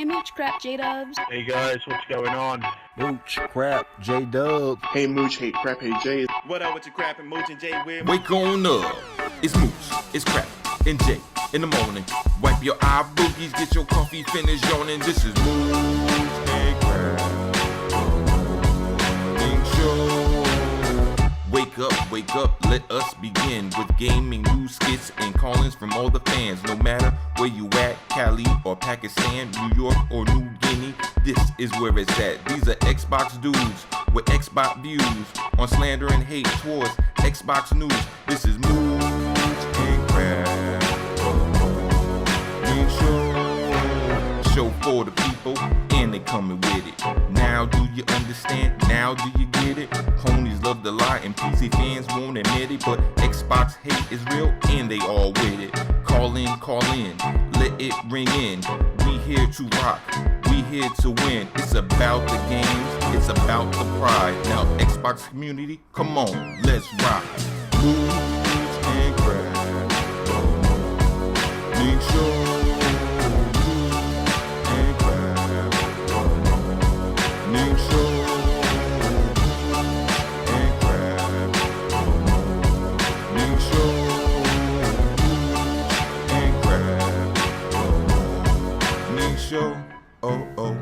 Hey, Mooch, crap, J-Dubs. Hey guys, what's going on? Mooch, crap, J-Dub. Hey Mooch, hey crap, hey Jay. What up with your crap and Mooch and Jay with? Wake on up. It's Mooch, it's crap, and Jay in the morning. Wipe your eye boogies, get your coffee finished yawning. This is Mooch and crap. Show. Wake up, let us begin with gaming news, skits, and call-ins from all the fans. No matter where you at, Cali or Pakistan, New York or New Guinea, this is where it's at. These are Xbox dudes with Xbox views on slander and hate towards Xbox news. This is Mooch and Crap. Show for the people, and they coming with it. Now do you understand? Now do you get it? Ponies love to lie and PC fans won't admit it, but Xbox hate is real and they all with it. Call in, let it ring in. We here to rock, we here to win. It's about the games, it's about the pride. Now Xbox community, come on, let's rock. Mooch and Crap. Make sure.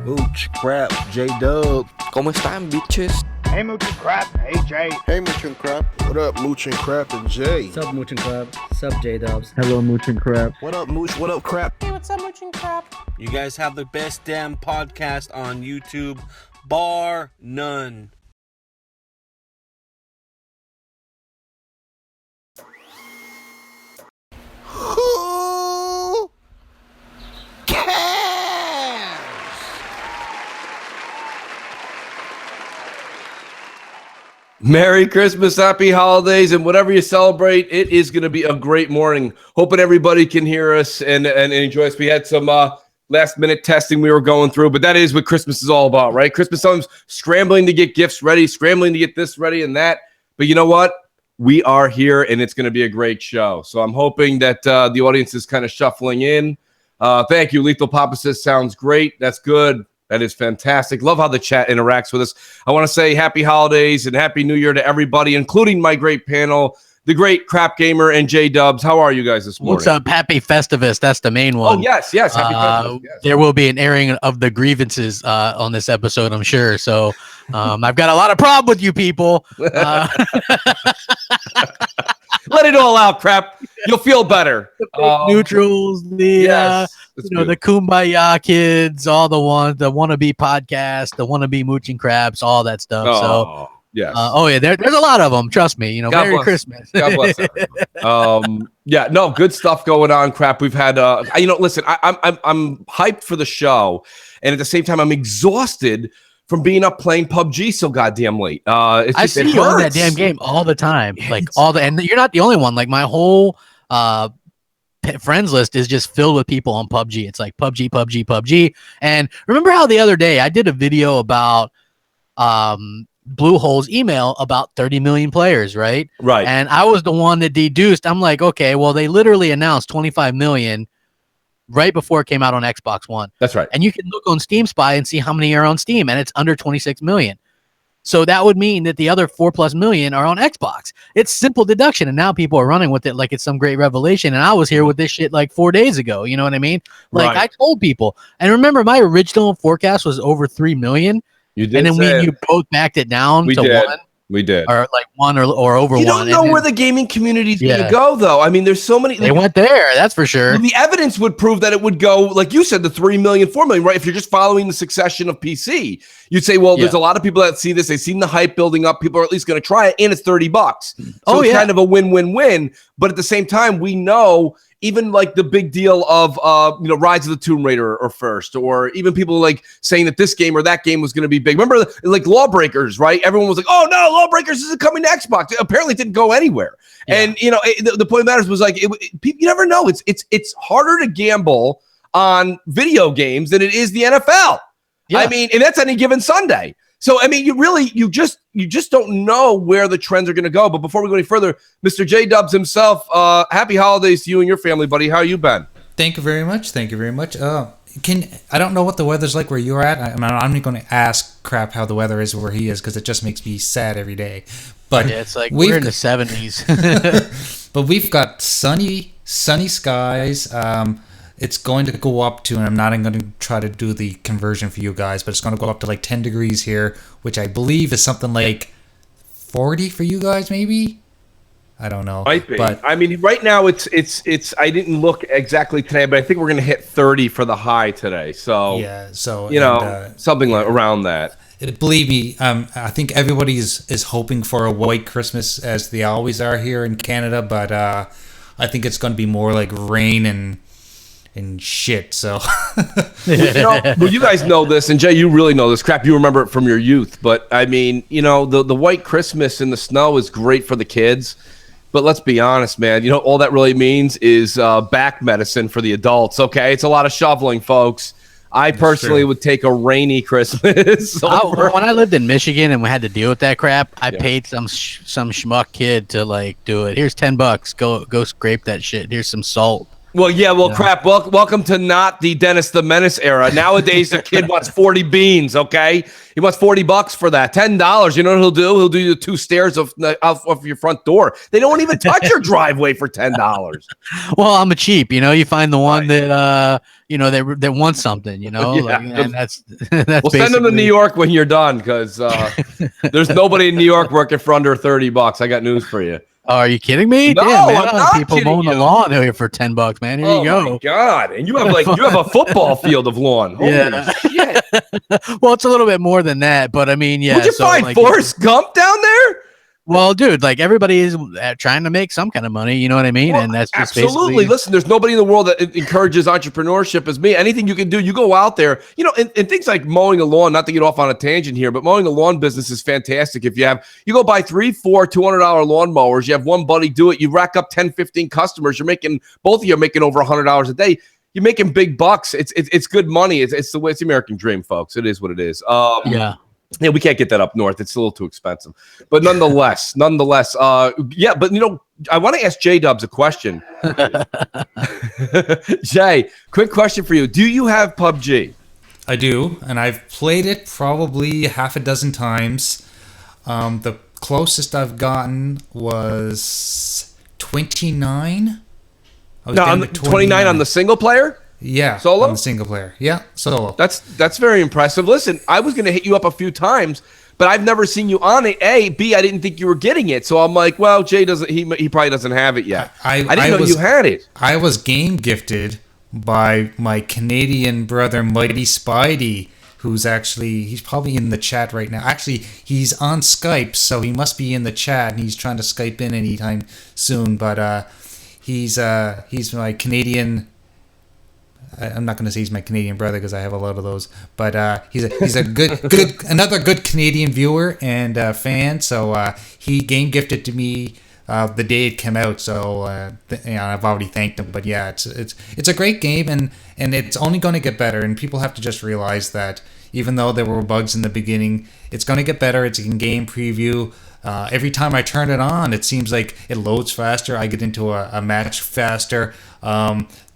Mooch, crap, J-Dub. ¿Cómo están, bitches? Hey Mooch and crap, hey Jay. Hey Mooch and crap. What up, Mooch and crap and Jay? What's up, Mooch and crap? What's up, J-Dubs? Hello, Mooch and crap. What up, Mooch? What up, crap? Hey, what's up, Mooch and crap? You guys have the best damn podcast on YouTube, bar none. Who cares? Merry Christmas, happy holidays, and whatever you celebrate, it is going to be a great morning. Hoping everybody can hear us and enjoy us. We had some last-minute testing we were going through, but that is what Christmas is all about, right? Christmas time's scrambling to get gifts ready, scrambling to get this ready and that. But you know what? We are here, and it's going to be a great show. So I'm hoping that the audience is kind of shuffling in. Thank you. Lethal Papa says, sounds great. That's good. That is fantastic. Love how the chat interacts with us. I want to say happy holidays and happy new year to everybody, including my great panel, the great Crap Gamer and J-Dubs. How are you guys this morning? What's up? Happy Festivus. That's the main one. Oh, yes. Happy Festivus. Yes. There will be an airing of the grievances on this episode, I'm sure. So I've got a lot of problem with you people. Let it all out, Crap. You'll feel better. The neutrals, the the Kumbaya kids, all the ones, the wannabe podcast, the wannabe Mooch and Craps, all that stuff. Oh, yes. There's a lot of them. Trust me. God Merry bless. Christmas. God bless everyone. Good stuff going on, Crap. We've had listen, I'm hyped for the show, and at the same time, I'm exhausted from being up playing PUBG so goddamn late. I see you on that damn game all the time. And you're not the only one. Like my whole friends list is just filled with people on PUBG. It's like PUBG. And remember how the other day I did a video about Bluehole's email about 30 million players, right? Right. And I was the one that deduced. I'm like, okay, well, they literally announced 25 million right before it came out on Xbox One. That's right. And you can look on Steam Spy and see how many are on Steam, and it's under 26 million. So that would mean that the other 4+ million are on Xbox. It's simple deduction, and now people are running with it like it's some great revelation. And I was here with this shit like 4 days ago. You know what I mean? Like I told people. And remember, my original forecast was over 3 million. You did, and then me and you both backed it down to 1. We did. Or like 1 or over 1. You don't know where the gaming community's going to go, though. I mean, there's so many. They went there, that's for sure. The evidence would prove that it would go, like you said, the 3 million, 4 million, right? If you're just following the succession of PC, you'd say, well, there's a lot of people that see this. They've seen the hype building up. People are at least going to try it, and it's $30. So it's kind of a win-win-win. But at the same time, we know even like the big deal of Rise of the Tomb Raider or First, or even people like saying that this game or that game was going to be big. Remember, like Lawbreakers, right? Everyone was like, "Oh no, Lawbreakers isn't coming to Xbox." Apparently, it didn't go anywhere. Yeah. And the point of matters was like, you never know. It's harder to gamble on video games than it is the NFL. Yeah. I mean, and that's any given Sunday. So, I mean, you just don't know where the trends are going to go. But before we go any further, Mr. J-Dubs himself, happy holidays to you and your family, buddy. How you been? Thank you very much. I don't know what the weather's like where you're at. I'm not going to ask Crap how the weather is where he is because it just makes me sad every day. But yeah, it's like we're in the 70s. But we've got sunny skies. It's going to go up to, and I'm not going to try to do the conversion for you guys, but it's going to go up to like 10 degrees here, which I believe is something like 40 for you guys, maybe. I don't know. Might be. But I mean, right now it's. I didn't look exactly today, but I think we're going to hit 30 for the high today. So yeah, so something like around that. Believe me, I think everybody is hoping for a white Christmas as they always are here in Canada, but I think it's going to be more like rain and shit. So, well, you guys know this, and Jay, you really know this. Crap, you remember it from your youth. But I mean, the white Christmas in the snow is great for the kids. But let's be honest, man. All that really means is back medicine for the adults. Okay, it's a lot of shoveling, folks. I personally would take a rainy Christmas. When I lived in Michigan and we had to deal with that crap, I paid some schmuck kid to like do it. Here's $10. Go scrape that shit. Here's some salt. Well, yeah, crap. Welcome to not the Dennis the Menace era. Nowadays, the kid wants 40 beans, okay? He wants $40 for that. $10. You know what he'll do? He'll do you 2 stairs off your front door. They don't even touch your driveway for $10. Well, I'm a cheap, you find the one that, that wants something, and that's we'll send them to New York when you're done because there's nobody in New York working for under $30. I got news for you. Oh, are you kidding me? No, damn, man, I'm not people mowing the lawn here for $10, man. Here you go. Oh my God! And you have a football field of lawn. Holy shit! Well, it's a little bit more than that, but I mean, yeah. Would you find Forrest Gump down there? Well, dude, like everybody is trying to make some kind of money, you know what I mean? Well, and that's just absolutely. Basically... Listen, there's nobody in the world that encourages entrepreneurship as me. Anything you can do, you go out there, and things like mowing a lawn, not to get off on a tangent here, but mowing a lawn business is fantastic. If you go buy 3, 4 $200 lawn mowers, you have one buddy do it, you rack up 10, 15 customers, both of you are making over $100 a day. You're making big bucks. It's good money. It's the American dream, folks. It is what it is. Yeah, we can't get that up north. It's a little too expensive. But nonetheless, yeah, but I want to ask J-Dubs a question. Jay, quick question for you. Do you have PUBG? I do, and I've played it probably half a dozen times. The closest I've gotten was 29. No, 29 on the single player? Yeah, solo on the single player. Yeah, solo. That's very impressive. Listen, I was going to hit you up a few times, but I've never seen you on it. A, B, I didn't think you were getting it, so I'm like, well, Jay doesn't. He probably doesn't have it yet. I didn't know you had it. I was game gifted by my Canadian brother, Mighty Spidey, he's probably in the chat right now. Actually, he's on Skype, so he must be in the chat, and he's trying to Skype in anytime soon. But he's my Canadian. I'm not going to say he's my Canadian brother because I have a lot of those, but he's a another good Canadian viewer and fan. So he game gifted to me the day it came out. So I've already thanked him. But yeah, it's a great game and it's only going to get better. And people have to just realize that even though there were bugs in the beginning, it's going to get better. It's in game preview. Every time I turn it on, it seems like it loads faster. I get into a match faster.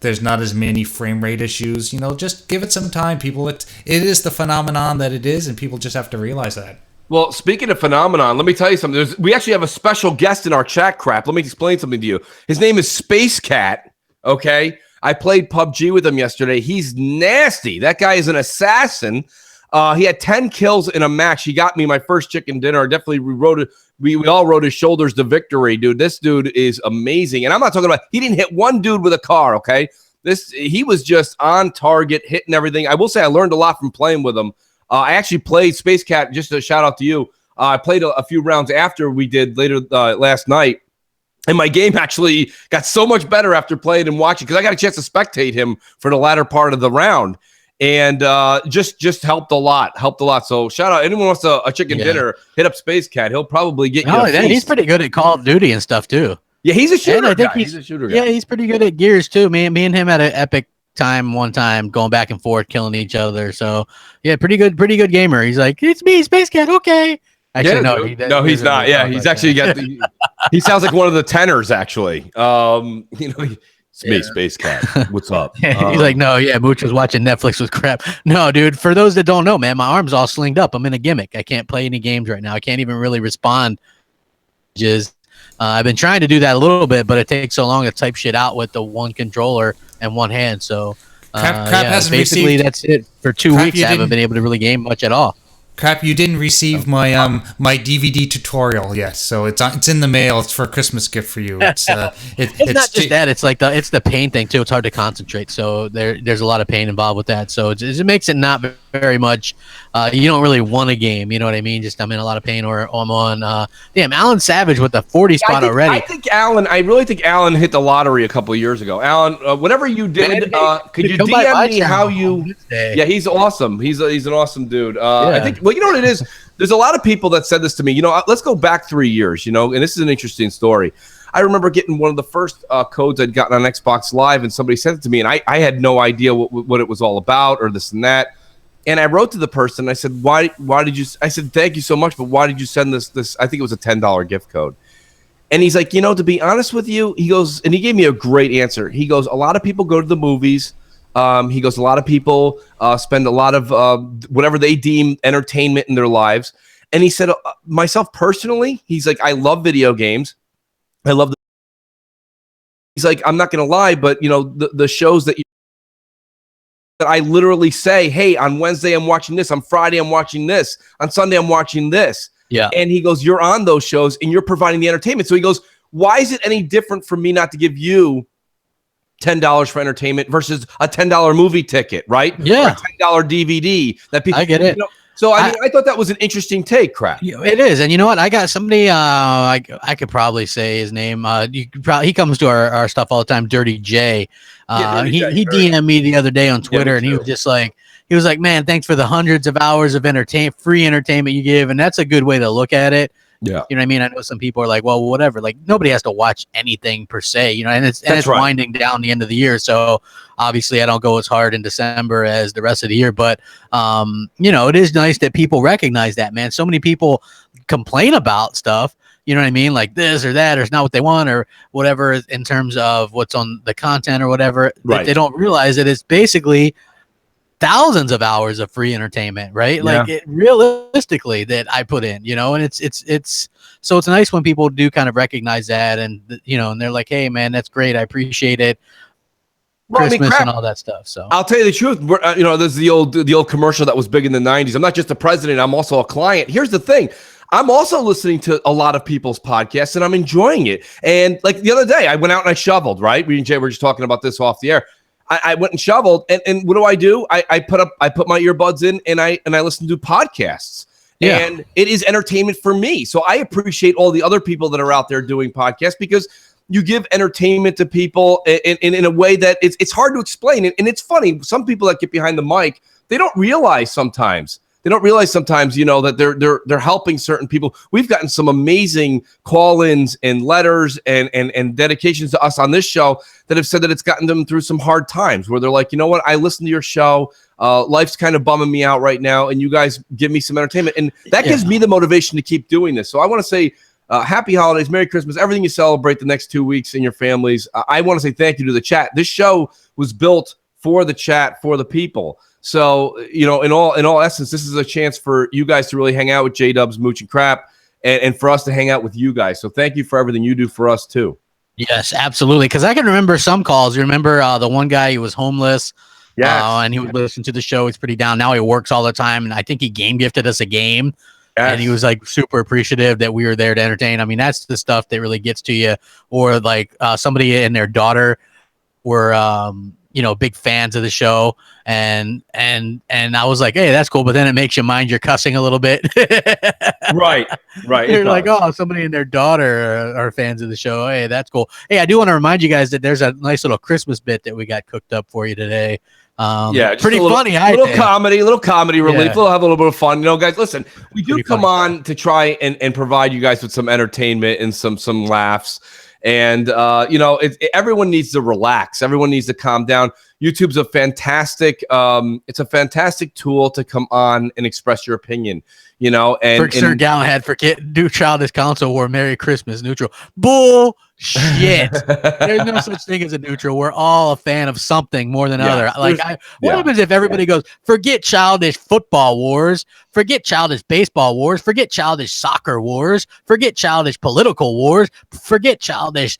There's not as many frame rate issues. Just give it some time, people. It is the phenomenon that it is, and people just have to realize that. Well, speaking of phenomenon, let me tell you something. We actually have a special guest in our chat, Crap. Let me explain something to you. His name is Space Cat, okay? I played PUBG with him yesterday. He's nasty. That guy is an assassin. He had 10 kills in a match. He got me my first chicken dinner. Definitely, we all rode his shoulders to victory, dude. This dude is amazing. And I'm not talking about, he didn't hit one dude with a car, okay? He was just on target, hitting everything. I will say I learned a lot from playing with him. I actually played Space Cat, just a shout out to you. I played a few rounds after we did later last night. And my game actually got so much better after playing and watching because I got a chance to spectate him for the latter part of the round. And just helped a lot. So shout out. Anyone wants a chicken dinner, hit up Space Cat. He'll probably get you. He's pretty good at Call of Duty and stuff too. Yeah, he's a shooter guy. He's a shooter guy. Yeah, he's pretty good at Gears too. Me and him had an epic time one time going back and forth, killing each other. So yeah, pretty good gamer. He's like, it's me, Space Cat. Okay. Actually, no, he's not. Yeah, he's actually got he sounds like one of the tenors. Actually, It's me, Space Cat. What's up? He's like, no, yeah, Mooch was watching Netflix with crap. No, dude, for those that don't know, man, my arm's all slinged up. I'm in a gimmick. I can't play any games right now. I can't even really respond. I've been trying to do that a little bit, but it takes so long to type shit out with the one controller and one hand. So Crap yeah, hasn't basically received. that's it. For 2 Crap, weeks, you I haven't didn't- been able to really game much at all. Crap, you didn't receive my my DVD tutorial yet, so it's in the mail. It's for a Christmas gift for you. It's It's not just that. It's like it's the pain thing too. It's hard to concentrate. So there's a lot of pain involved with that. So it makes it not very much. You don't really want a game. You know what I mean? Just I'm in a lot of pain, or I'm on. Damn, Alan Savage with the 40 spot already. I really think Alan hit the lottery a couple of years ago. Alan, whatever you did, could you DM me how you? Yeah, he's awesome. He's an awesome dude. I think. Well, you know what it is? There's a lot of people that said this to me. You know, let's go back 3 years, you know, and this is an interesting story. I remember getting one of the first codes I'd gotten on Xbox Live, and somebody sent it to me, and I had no idea what it was all about or this and that. And I wrote to the person. I said, why did you? I said, thank you so much, but why did you send this? I think it was a $10 gift code. And he's like, you know, to be honest with you, he goes, and he gave me a great answer. He goes, a lot of people go to the movies. He goes, a lot of people spend a lot of whatever they deem entertainment in their lives. And he said, myself personally, he's like, I love video games. I love He's like, I'm not going to lie, but, you know, the shows that I literally say, hey, on Wednesday, I'm watching this. On Friday, I'm watching this. On Sunday, I'm watching this. Yeah. And he goes, you're on those shows and you're providing the entertainment. So he goes, why is it any different for me not to give you $10 for entertainment versus a $10 movie ticket, right? Yeah. Or a $10 DVD that people, I get it. You know, so I mean, I thought that was an interesting take, Crap. It is, and you know what? I got somebody. I could probably say his name. He comes to our stuff all the time. Dirty J. He DM'd me the other day on Twitter, and he was just like, man, thanks for the hundreds of hours of free entertainment you give, and that's a good way to look at it. Yeah. You know what I mean? I know some people are like, well, whatever. Like nobody has to watch anything per se, you know, and it's right. winding down the end of the year. So obviously I don't go as hard in December as the rest of the year, but you know, it is nice that people recognize that, man. So many people complain about stuff, you know what I mean? Like this or that, or it's not what they want or whatever in terms of what's on the content or whatever. Right. They don't realize that it's basically thousands of hours of free entertainment, right? Like realistically that I put in, you know, and it's so it's nice when people do kind of recognize that, and you know, and they're like, hey man, that's great, I appreciate it. Well, Christmas and all that stuff. So I'll tell you the truth. You know, there's the old commercial that was big in the 90s. I'm not just the president, I'm also a client. Here's the thing. I'm also listening to a lot of people's podcasts and I'm enjoying it. And like the other day, I went out and I shoveled, right? We and Jay were just talking about this off the air. I went and shoveled, and what do? I put my earbuds in and I listen to podcasts. Yeah. And it is entertainment for me. So I appreciate all the other people that are out there doing podcasts because you give entertainment to people in a way that it's hard to explain. And it's funny. Some people that get behind the mic, they don't realize sometimes, you know, that they're helping certain people. We've gotten some amazing call-ins and letters and dedications to us on this show that have said that it's gotten them through some hard times where they're like, you know what, I listen to your show. Life's kind of bumming me out right now, and you guys give me some entertainment. And that gives me the motivation to keep doing this. So I want to say happy holidays, Merry Christmas, everything you celebrate the next 2 weeks in your families. I want to say thank you to the chat. This show was built for the chat, for the people. So, you know, in all essence, this is a chance for you guys to really hang out with J-Dubs, Mooch, and Crap, and for us to hang out with you guys. So thank you for everything you do for us, too. Yes, absolutely. Because I can remember some calls. You remember the one guy who was homeless, and he would listen to the show. He's pretty down. Now he works all the time, and I think he game gifted us a game. Yes. And he was like super appreciative that we were there to entertain. I mean, that's the stuff that really gets to you. Or like somebody and their daughter were you know, big fans of the show, and I was like, hey, that's cool, but then it makes you mind your cussing a little bit. Right. You're like, oh, somebody and their daughter are fans of the show. Hey, that's cool. Hey, I do want to remind you guys that there's a nice little Christmas bit that we got cooked up for you today. Pretty funny. A little comedy relief. We'll have a little bit of fun. You know, guys, listen, we do come on to try and provide you guys with some entertainment and some laughs. And, you know, everyone needs to relax. Everyone needs to calm down. YouTube's a fantastic, it's a fantastic tool to come on and express your opinion. you know, and Sir Galahad, forget do childish console war, Merry Christmas, neutral. Bullshit. There's no such thing as a neutral. We're all a fan of something more than other. Like, what happens if everybody goes, forget childish football wars, forget childish baseball wars, forget childish soccer wars, forget childish political wars, forget childish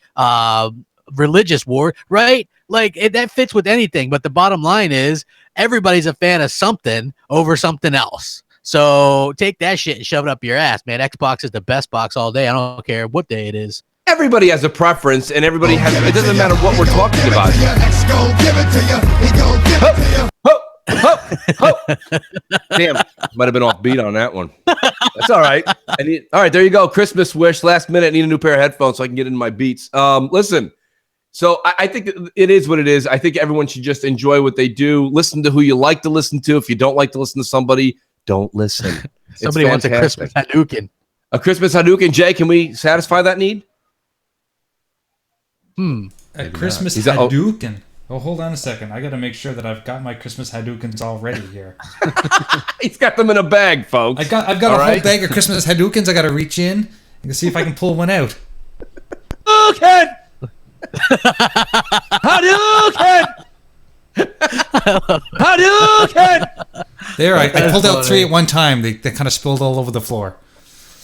religious war, right? Like, that fits with anything. But the bottom line is everybody's a fan of something over something else. So take that shit and shove it up your ass, man. Xbox is the best box all day. I don't care what day it is. everybody has a preference, and everybody has. It doesn't matter what we're talking about. Damn, might have been off beat on that one. That's all right. All right, there you go. Christmas wish. Last minute, I need a new pair of headphones so I can get into my beats. Listen. So I think it is what it is. I think everyone should just enjoy what they do. Listen to who you like to listen to. If you don't like to listen to somebody, don't listen. Somebody wants a Christmas Hadouken. A Christmas Hadouken. Jay, can we satisfy that need? A Christmas Hadouken. Oh, hold on a second. I got to make sure that I've got my Christmas Hadoukens all ready here. He's got them in a bag, folks. I've got a whole bag of Christmas Hadoukens. I got to reach in and see if I can pull one out. Okay. Hadouken! Hadouken! There, I pulled out 3 at one time. They kind of spilled all over the floor.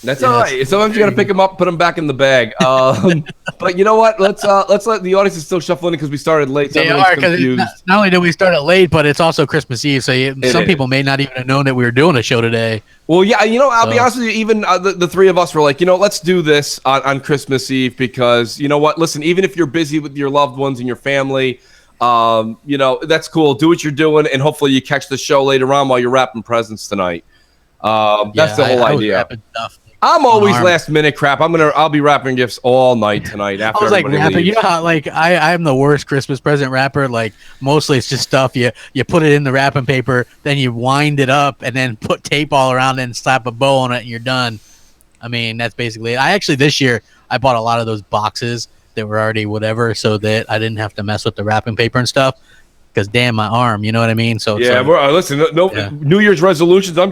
That's all right. Sometimes you got to pick them up, put them back in the bag. But you know what? Let's let the audience is still shuffling because we started late. So they are, because not only did we start it late, but it's also Christmas Eve. So some people may not even have known that we were doing a show today. Well, yeah, I'll be honest with you. Even the three of us were like, let's do this on Christmas Eve because you know what? Listen, even if you're busy with your loved ones and your family, that's cool. Do what you're doing, and hopefully you catch the show later on while you're wrapping presents tonight. That's the whole idea. I'm always last minute crap. I'll be wrapping gifts all night tonight after everybody leaves. You know how I'm the worst Christmas present wrapper. Like mostly it's just stuff you put it in the wrapping paper, then you wind it up and then put tape all around it and slap a bow on it and you're done. I mean, that's basically it. This year I bought a lot of those boxes that were already whatever so that I didn't have to mess with the wrapping paper and stuff because damn my arm, you know what I mean? So yeah, listen, New Year's resolutions. I'm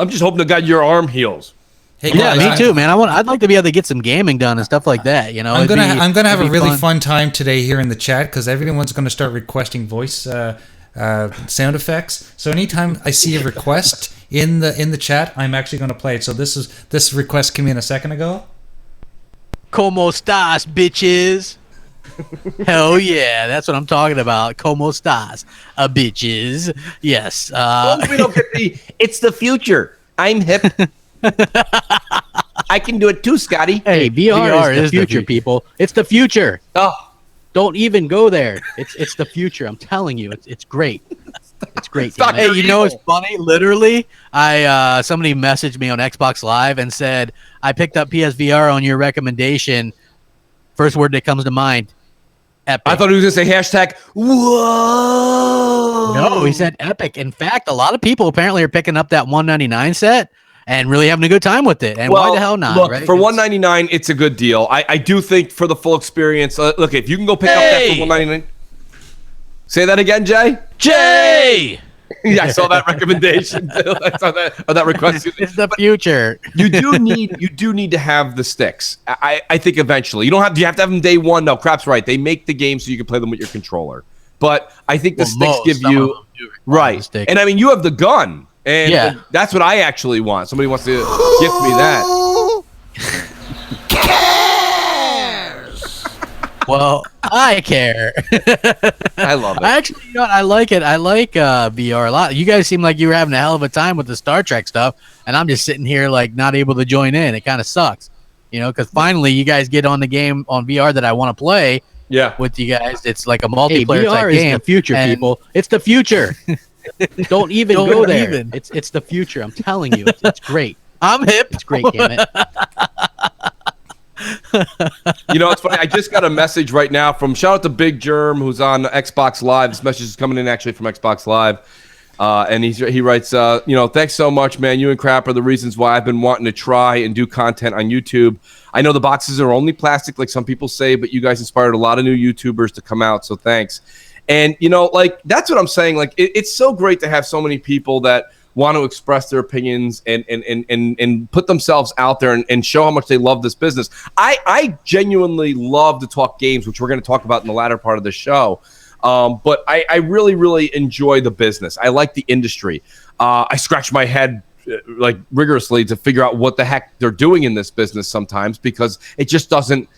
just hoping to God your arm heals. Hey, yeah, me too, man. I'd like to be able to get some gaming done and stuff like that. I'm gonna have a really fun time today here in the chat because everyone's gonna start requesting voice sound effects. So anytime I see a request in the chat, I'm actually gonna play it. So this request came in a second ago. Como estas, bitches? Hell yeah, that's what I'm talking about. Como estas, bitches? Yes. We don't get it's the future. I'm hip. I can do it too, Scotty. Hey, VR is the future, people. It's the future. Oh, don't even go there. It's the future. I'm telling you, it's great. It's great. Hey, it's funny? Literally, somebody messaged me on Xbox Live and said, I picked up PSVR on your recommendation. First word that comes to mind, epic. I thought he was going to say hashtag, whoa. No, he said epic. In fact, a lot of people apparently are picking up that $199 set and really having a good time with it. And why the hell not? Look, right? for $199, it's a good deal. I do think for the full experience, look, if you can go pick up that for $199. Say that again, Jay? Jay! Yeah, I saw that recommendation. I saw that request. It's the future. You do need to have the sticks. I think eventually. Do you have to have them day one? No, crap's right. They make the game so you can play them with your controller. But I think the sticks give you right. And I mean, you have the gun. And that's what I actually want. Somebody wants to gift me that. Cares? Well, I care. I love it. I like it. I like VR a lot. You guys seem like you were having a hell of a time with the Star Trek stuff, and I'm just sitting here like not able to join in. It kind of sucks, because finally you guys get on the game on VR that I want to play. Yeah, with you guys, it's like a multiplayer VR type is game. The future, people. It's the future. Don't even go there. It's the future. I'm telling you, it's great. I'm hip. It's great, damn it. It's funny. I just got a message right now from shout out to Big Germ who's on Xbox Live. This message is coming in actually from Xbox Live, and he writes, thanks so much, man. You and Crap are the reasons why I've been wanting to try and do content on YouTube. I know the boxes are only plastic, like some people say, but you guys inspired a lot of new YouTubers to come out. So thanks. And, that's what I'm saying. Like, it's so great to have so many people that want to express their opinions and put themselves out there and show how much they love this business. I genuinely love to talk games, which we're going to talk about in the latter part of the show. But I really, really enjoy the business. I like the industry. I scratch my head like rigorously to figure out what the heck they're doing in this business sometimes, because it just doesn't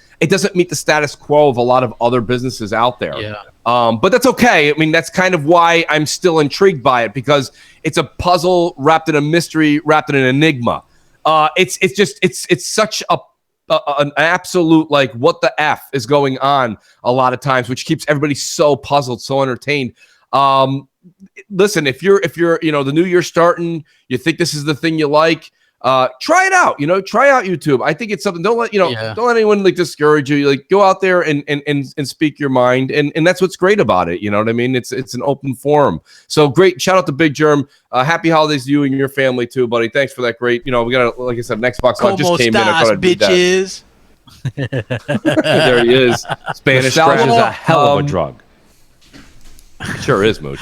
meet the status quo of a lot of other businesses out there. Yeah. But that's okay. I mean, that's kind of why I'm still intrigued by it, because it's a puzzle wrapped in a mystery, wrapped in an enigma. It's such an absolute, like, what the F is going on a lot of times, which keeps everybody so puzzled, so entertained. Listen, if you're the new year starting, you think this is the thing you like, try it out. Try out YouTube. I think it's something. Don't let anyone like discourage you. Like, go out there and speak your mind, and that's what's great about it. You know what I mean? It's an open forum. So great. Shout out to Big Germ. Happy holidays to you and your family too, buddy. Thanks for that. Great. We got like I said, an Xbox Live just came in. I thought I'd do that. There he is. Spanish Nostalgia is Crash. a hell of a drug. Sure is, Mooch.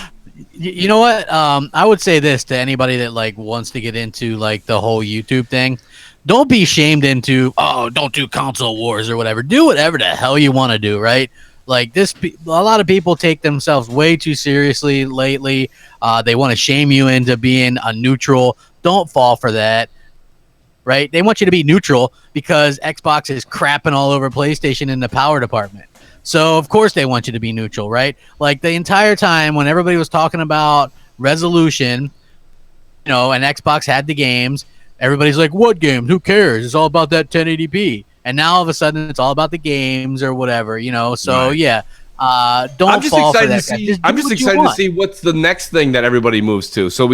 You know what? I would say this to anybody that like wants to get into like the whole YouTube thing. Don't be shamed into, don't do console wars or whatever. Do whatever the hell you want to do, right? Like a lot of people take themselves way too seriously lately. They want to shame you into being a neutral. Don't fall for that, right? They want you to be neutral because Xbox is crapping all over PlayStation in the power department. So, of course, they want you to be neutral, right? Like, the entire time when everybody was talking about resolution, and Xbox had the games, everybody's like, what games? Who cares? It's all about that 1080p. And now, all of a sudden, it's all about the games or whatever, So, right. Yeah, don't fall for that. I'm just excited to see what's the next thing that everybody moves to. So,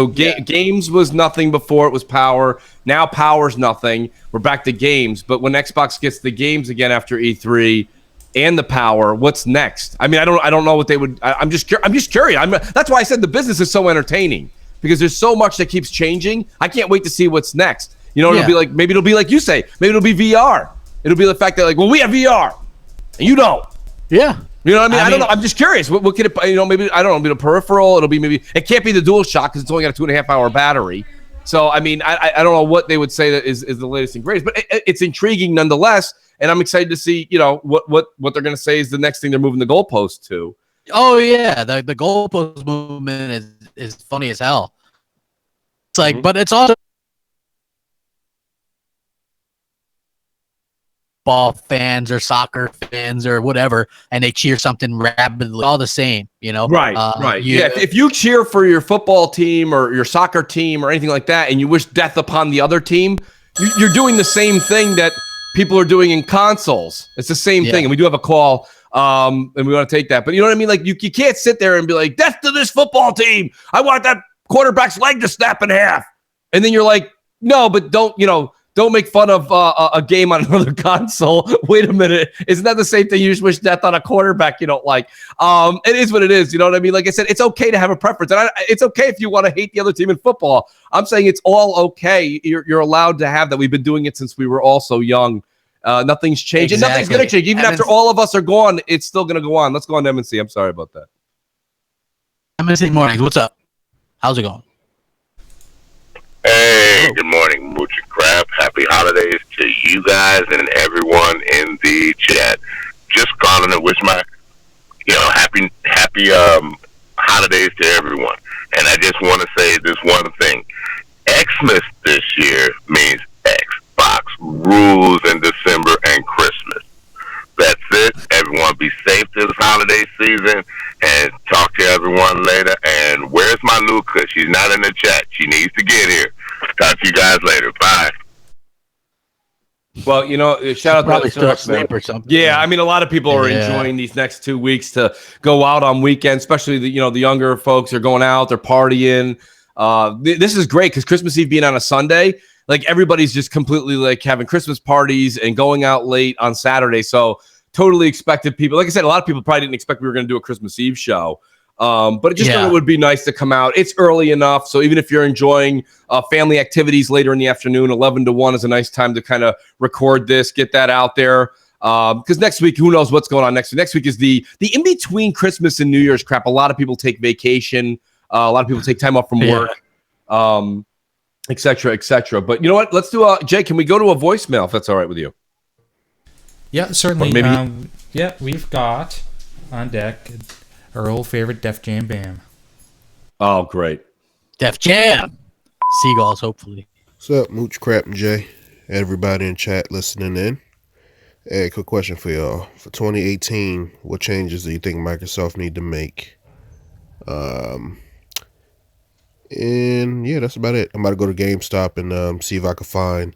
games was nothing before. It was power. Now, power's nothing. We're back to games. But when Xbox gets the games again after E3... and the power, what's next? I mean, I don't know what they would. I'm just curious. That's why I said the business is so entertaining, because there's so much that keeps changing. I can't wait to see what's next. It'll be like, maybe it'll be like you say. Maybe it'll be VR. It'll be the fact that, like, well, we have VR and you don't. Yeah. You know what I mean? I don't know. I'm just curious. What could it? Maybe I don't know. It'll be a peripheral. It'll be maybe. It can't be the DualShock because it's only got a 2.5 hour battery. So I mean, I don't know what they would say that is the latest and greatest, but it's intriguing nonetheless. And I'm excited to see, what they're going to say is the next thing they're moving the goalpost to. Oh yeah, the goalpost movement is funny as hell. It's like, but it's also ball fans or soccer fans or whatever, and they cheer something rapidly. All the same, Right, right. Yeah, if you cheer for your football team or your soccer team or anything like that, and you wish death upon the other team, you're doing the same thing that people are doing in consoles. It's the same thing. And we do have a call, and we want to take that. But you know what I mean? Like, you can't sit there and be like, death to this football team. I want that quarterback's leg to snap in half. And then you're like, no, but don't make fun of a game on another console. Wait a minute. Isn't that the same thing? You just wish death on a quarterback you don't like. It is what it is. You know what I mean? Like I said, it's okay to have a preference. And it's okay if you want to hate the other team in football. I'm saying it's all okay. You're allowed to have that. We've been doing it since we were all so young. Nothing's changed. Exactly. And nothing's going to change. Even after all of us are gone, it's still going to go on. Let's go on to M&C. I'm sorry about that. M&C Mornings. What's up? How's it going? Hey, good morning, Mooch and Crap. Happy holidays to you guys and everyone in the chat. Just calling to wish my, happy holidays to everyone. And I just want to say this one thing. Xmas this year means Xbox rules in December and Christmas. That's it. Everyone be safe this holiday season, and talk to everyone later. And where's my Luca? She's not in the chat. She needs to get here. Talk to you guys later. Bye. Well, shout out probably still asleep or something. Yeah, I mean, a lot of people are enjoying these next 2 weeks to go out on weekends, especially the younger folks are going out, they're partying. This is great because Christmas Eve being on a Sunday, like everybody's just completely like having Christmas parties and going out late on Saturday. So totally expected people. Like I said, a lot of people probably didn't expect we were going to do a Christmas Eve show. But it would be nice to come out. It's early enough. So even if you're enjoying family activities later in the afternoon, 11 to 1 is a nice time to kind of record this, get that out there. Because next week, who knows what's going on next week? Next week is the in-between Christmas and New Year's crap. A lot of people take vacation. A lot of people take time off from work. et cetera, et cetera. But you know what? Let's do Jay, can we go to a voicemail if that's all right with you? Yeah, certainly. Maybe yeah, we've got on deck our old favorite Def Jam Bam. Oh, great. Def Jam. Seagulls, hopefully. What's up, Mooch, Crap, and Jay? Everybody in chat listening in. Hey, quick question for y'all. For 2018, what changes do you think Microsoft need to make? And yeah, that's about it. I'm about to go to GameStop and see if I can find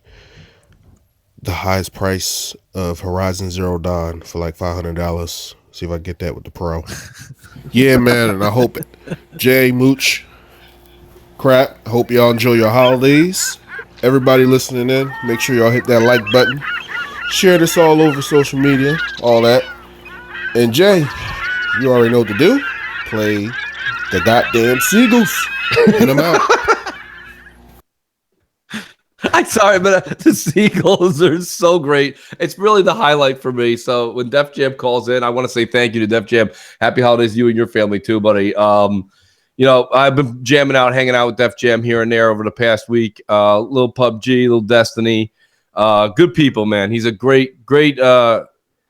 the highest price of Horizon Zero Dawn for like $500. See if I can get that with the Pro. Yeah, man, and I hope Jay, Mooch, Crap, I hope y'all enjoy your holidays. Everybody listening in, make sure y'all hit that like button. Share this all over social media, all that. And Jay, you already know what to do. Play the goddamn Seagulls. And I'm out. I'm sorry, but the Seagulls are so great. It's really the highlight for me. So when Def Jam calls in, I want to say thank you to Def Jam. Happy holidays to you and your family too, buddy. You know, I've been jamming out, hanging out with Def Jam here and there over the past week. Little PUBG, little Destiny. Good people, man. He's a great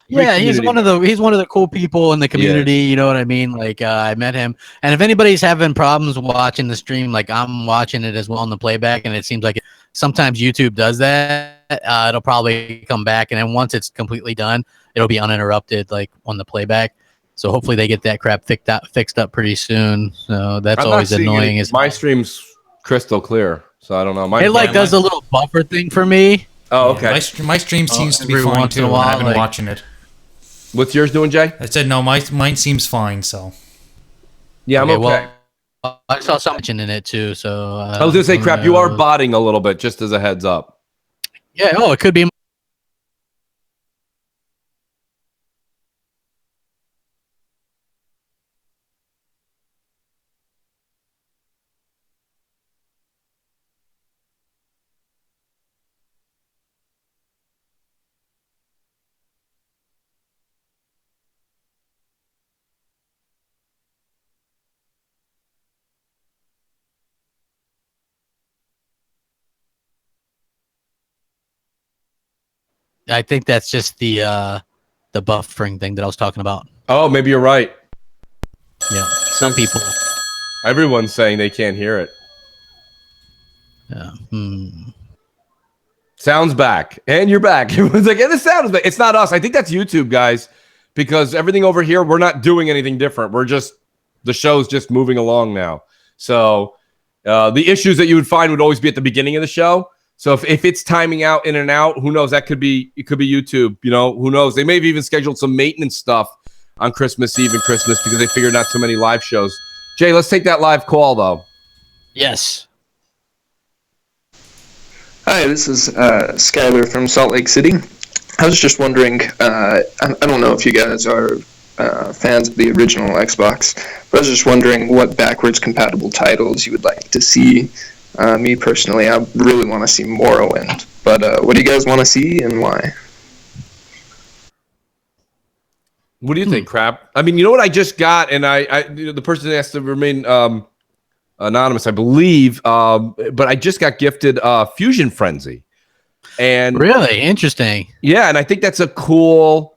yeah, he's one of the cool people in the community. You know what I mean? Like I met him, and if anybody's having problems watching the stream, like I'm watching it as well in the playback, and it seems like sometimes YouTube does that. It'll probably come back, and then once it's completely done, it'll be uninterrupted, like on the playback. So hopefully they get that crap fixed up pretty soon. So that's always annoying. Is my stream's crystal clear, so I don't know. It does a little buffer thing for me. Oh, okay. My stream seems to be fine too. I've been watching it. What's yours doing, Jay? I said no. Mine seems fine. So yeah, I'm okay. Well, I saw something in it too. So I was gonna say, Crap. You are botting a little bit, just as a heads up. Yeah. Oh, it could be. I think that's just the buffering thing that I was talking about. Oh, maybe you're right. Yeah, some people. Everyone's saying they can't hear it. Yeah. Sound's back, and you're back. Everyone's like, and the sound is back. It's not us. I think that's YouTube, guys, because everything over here, we're not doing anything different. The show's just moving along now. So the issues that you would find would always be at the beginning of the show. So if it's timing out in and out, who knows? It could be YouTube. You know, who knows? They may have even scheduled some maintenance stuff on Christmas Eve and Christmas because they figured not too many live shows. Jay, let's take that live call though. Yes. Hi, this is Skyler from Salt Lake City. I was just wondering, I don't know if you guys are fans of the original Xbox, but I was just wondering what backwards compatible titles you would like to see. Me personally, I really want to see Morrowind, but what do you guys want to see and why? What do you think, Crap? I mean, you know what I just got, and the person has to remain anonymous, I believe, but I just got gifted Fusion Frenzy. And really interesting. Yeah, and I think that's a cool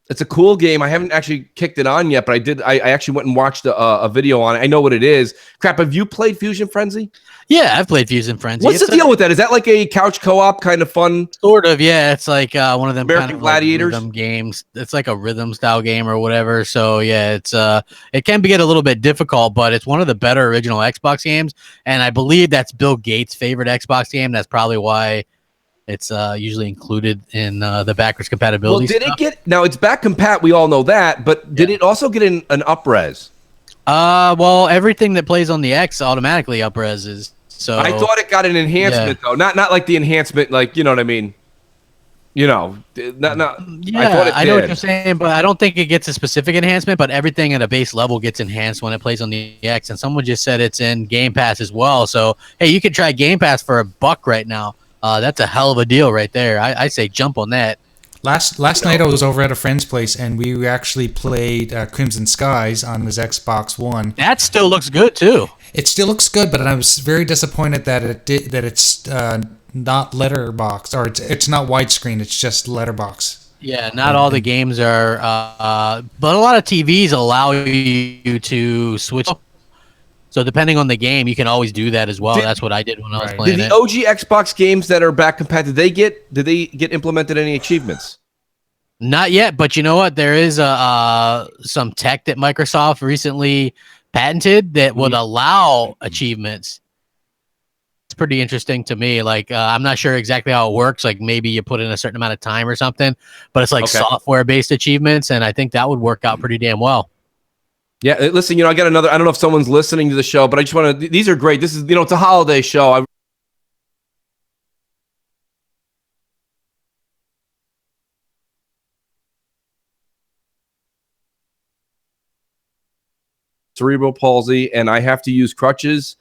it's a cool game. I haven't actually kicked it on yet, but I actually went and watched a video on it. I know what it is. Crap, have you played Fusion Frenzy? Yeah, I've played Fusion Frenzy. What's the deal with that? Is that like a couch co-op kind of fun? Sort of, yeah. It's like one of them American kind of Gladiators rhythm games. It's like a rhythm style game or whatever. So yeah, it's it can get a little bit difficult, but it's one of the better original Xbox games, and I believe that's Bill Gates' favorite Xbox game. That's probably why it's usually included in the backwards compatibility. Well, did it get now? It's back compat. We all know that, but did it also get an up-res? Well, everything that plays on the X automatically up-reses. So I thought it got an enhancement though, not like the enhancement, like you know what I mean. You know, not. Yeah, I know what you're saying, but I don't think it gets a specific enhancement. But everything at a base level gets enhanced when it plays on the X. And someone just said it's in Game Pass as well. So hey, you can try Game Pass for $1 right now. That's a hell of a deal right there. I say jump on that. Last night I was over at a friend's place and we actually played Crimson Skies on his Xbox One. That still looks good too. It still looks good, but I was very disappointed that it's not letterbox, or it's not widescreen. It's just letterbox. Yeah, not all the games are, but a lot of TVs allow you to switch. So depending on the game, you can always do that as well. That's what I did when I was playing Did it. the OG Xbox games that are back compatible, did they get implemented any achievements? Not yet, but you know what? There is some tech that Microsoft recently patented that would allow achievements. It's pretty interesting to me. Like, I'm not sure exactly how it works. Like, maybe you put in a certain amount of time or something, but it's like software-based achievements, and I think that would work out pretty damn well. Yeah, listen, I got another. I don't know if someone's listening to the show, but I just want to. These are great. This is, it's a holiday show. Cerebral palsy, and I have to use crutches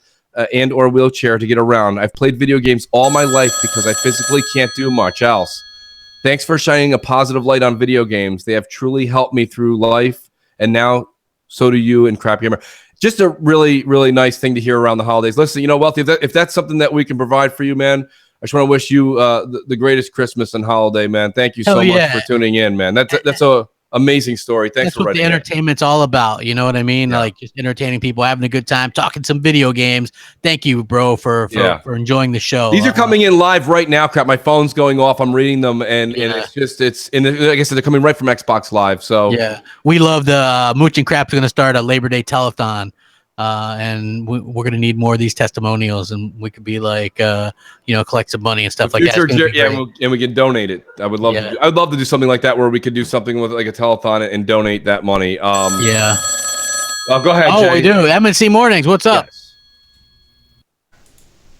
and or wheelchair to get around. I've played video games all my life because I physically can't do much else. Thanks for shining a positive light on video games. They have truly helped me through life, and now so do you and Crap Gamer. Just a really, really nice thing to hear around the holidays. Listen, Wealthy, if that's something that we can provide for you, man, I just want to wish you the greatest Christmas and holiday, man. Thank you so much for tuning in, man. That's a amazing story. Thanks for writing. That's what the entertainment's all about. You know what I mean? Yeah. Like, just entertaining people, having a good time, talking some video games. Thank you, bro, for enjoying the show. These are coming in live right now. Crap, my phone's going off. I'm reading them, and like I said, they're coming right from Xbox Live. So yeah, we love the Mooch and Crap's going to start a Labor Day telethon. And we're going to need more of these testimonials, and we could be like, collect some money and stuff like that. And we can donate it. I would love to. I'd love to do something like that where we could do something with like a telethon and donate that money. Go ahead. Oh, Jay. we do. MNC Mornings. What's up? Yes.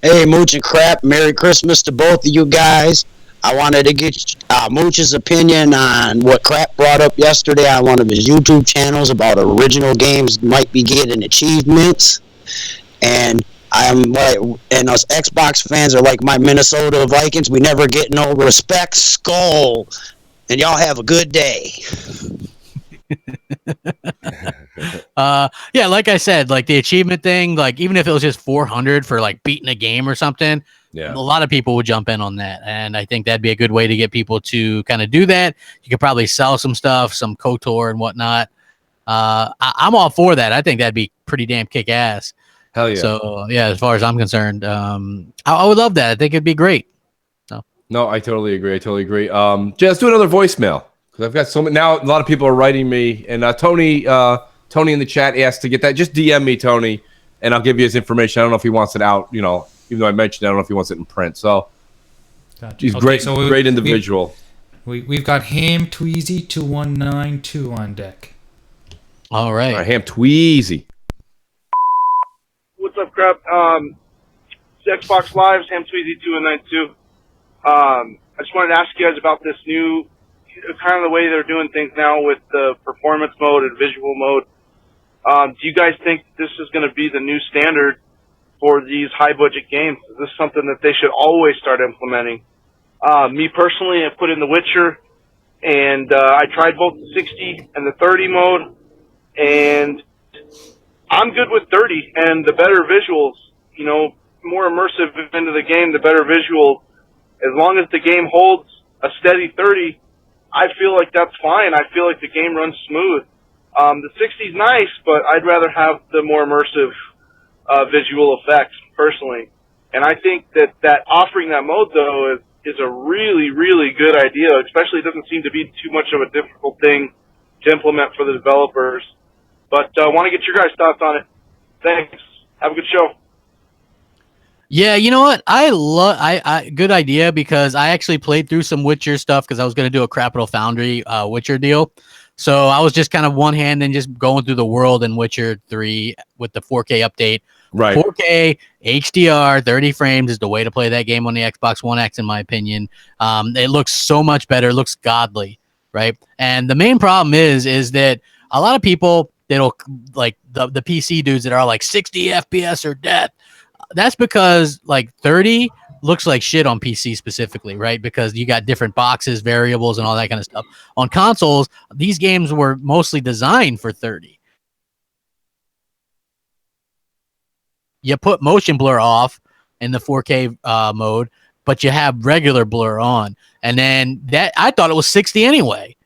Hey, Mooch and Crap. Merry Christmas to both of you guys. I wanted to get Mooch's opinion on what Crap brought up yesterday on one of his YouTube channels about original games might be getting achievements. And I'm like, and us Xbox fans are like my Minnesota Vikings. We never get no respect. Skull. And y'all have a good day. Like I said, like the achievement thing, like even if it was just 400 for like beating a game or something, a lot of people would jump in on that, and I think that'd be a good way to get people to kind of do that. You could probably sell some stuff, some KOTOR and whatnot. I'm all for that. I think that'd be pretty damn kick ass. Hell yeah. So yeah, as far as I'm concerned, I would love that. I think it'd be great. No, I totally agree. Jay, let's do another voicemail. I've got so many now. A lot of people are writing me, and Tony in the chat asked to get that. Just DM me, Tony, and I'll give you his information. I don't know if he wants it out, even though I mentioned it, I don't know if he wants it in print. So he's great, great individual. We've got Ham Tweezy 2192 on deck. All right, Ham Tweezy. What's up, Crap? It's Xbox Live's Ham Tweezy 2192. I just wanted to ask you guys about this new kind of the way they're doing things now with the performance mode and visual mode. Do you guys think this is going to be the new standard for these high budget games? Is this something that they should always start implementing? Me personally, I put in The Witcher, and I tried both the 60 and the 30 mode, and I'm good with 30 and the better visuals, more immersive into the game, the better visuals. As long as the game holds a steady 30, I feel like that's fine. I feel like the game runs smooth. The 60's nice, but I'd rather have the more immersive visual effects, personally. And I think that offering that mode, though, is a really, really good idea, especially it doesn't seem to be too much of a difficult thing to implement for the developers. But I want to get your guys' thoughts on it. Thanks. Have a good show. Yeah, you know what? I good idea, because I actually played through some Witcher stuff because I was going to do a Capital Foundry Witcher deal. So I was just kind of one hand and just going through the world in Witcher 3 with the 4K update. Right. 4K, HDR, 30 frames is the way to play that game on the Xbox One X, in my opinion. It looks so much better. It looks godly, right? And the main problem is that a lot of people, that'll like the PC dudes that are like 60 FPS or death. That's because like 30 looks like shit on PC specifically, right? Because you got different boxes, variables, and all that kind of stuff. On consoles, these games were mostly designed for 30. you put motion blur off in the 4K mode, but you have regular blur on. And then that I thought it was 60 anyway,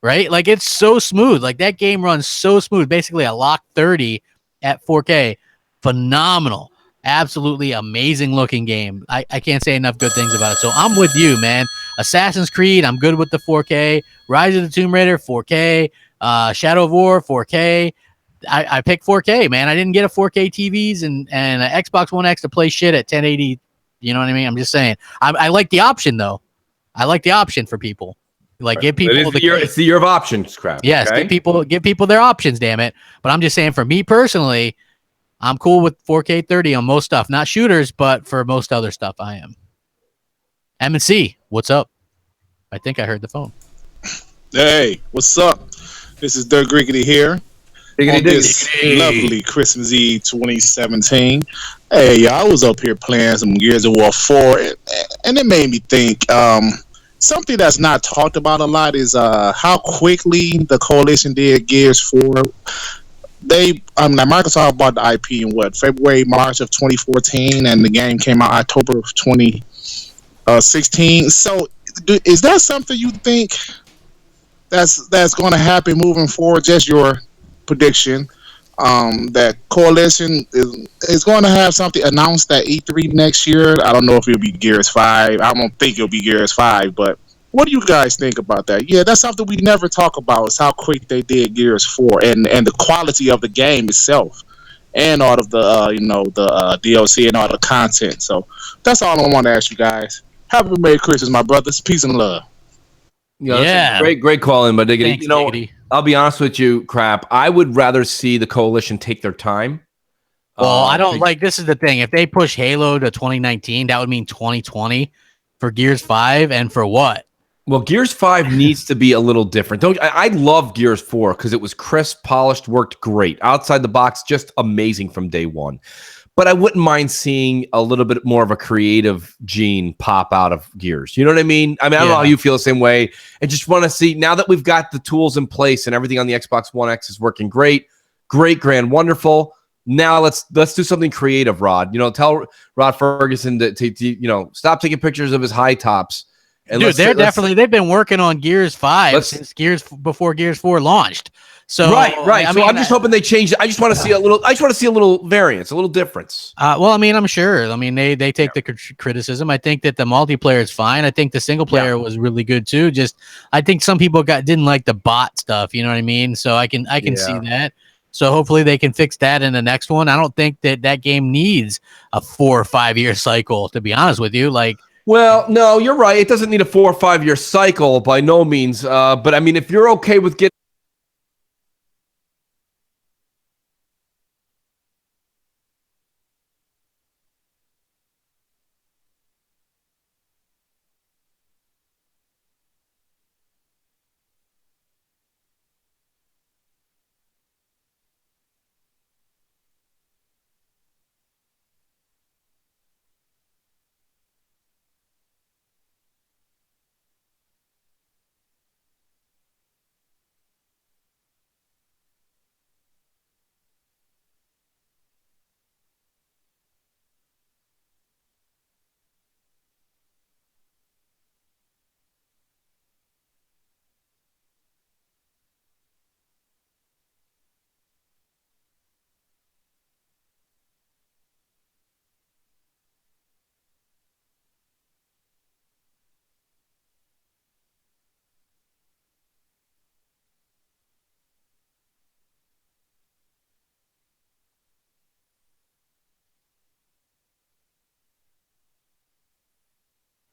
right? Like it's so smooth. Like that game runs so smooth. Basically a lock 30 at 4K. Phenomenal. Absolutely amazing looking game. I can't say enough good things about it. So I'm with you, man. Assassin's Creed, I'm good with the 4K. Rise of the Tomb Raider, 4K. Shadow of War, 4K. I picked 4K, man. I didn't get a 4K TVs and an Xbox One X to play shit at 1080. You know what I mean? I'm just saying. I like the option though. I like the option for people. Like give people it's the year of options, crap. Yes, okay? give people their options, damn it. But I'm just saying for me personally, I'm cool with 4K 30 on most stuff. Not shooters, but for most other stuff I am. M&C, what's up? I think I heard the phone. Hey, what's up? This is Dirk Griggity here. On this lovely Christmas Eve 2017. Hey, y'all, I was up here playing some Gears of War 4, and it made me think. Something that's not talked about a lot is how quickly the Coalition did Gears 4. Microsoft bought the IP in March of 2014, and the game came out October of 2016. So, is that something you think that's going to happen moving forward? Just your prediction that Coalition is going to have something announced at E3 next year. I don't know if it'll be Gears 5. I don't think it'll be Gears 5, but what do you guys think about that? Yeah, that's something we never talk about, is how quick they did Gears 4 and the quality of the game itself and all of the DLC and all the content. So that's all I want to ask you guys. Have a Merry Christmas, my brothers. Peace and love. Yeah, great call in, but Diggity. Thanks, Diggity. I'll be honest with you, crap. I would rather see the Coalition take their time. Well, I don't like. This is the thing. If they push Halo to 2019, that would mean 2020 for Gears 5, and for what? Well, Gears 5 needs to be a little different. I love Gears 4 because it was crisp, polished, worked great. Outside the box, just amazing from day one. But I wouldn't mind seeing a little bit more of a creative gene pop out of Gears. You know what I mean? I don't know how you feel the same way. I just want to see, now that we've got the tools in place and everything on the Xbox One X is working great, grand, wonderful. Now let's do something creative, Rod. Tell Rod Ferguson to stop taking pictures of his high tops. And dude, they've been working on Gears 5 since before Gears 4 launched. So right. I'm just hoping they change it. I just want to see a little variance, a little difference. I'm sure. They take the criticism. I think that the multiplayer is fine. I think the single player was really good too. Just I think some people didn't like the bot stuff. You know what I mean? So I can see that. So hopefully they can fix that in the next one. I don't think that game needs a 4 or 5 year cycle. To be honest with you, Well, no, you're right. It doesn't need a 4 or 5 year cycle by no means. But if you're okay with getting.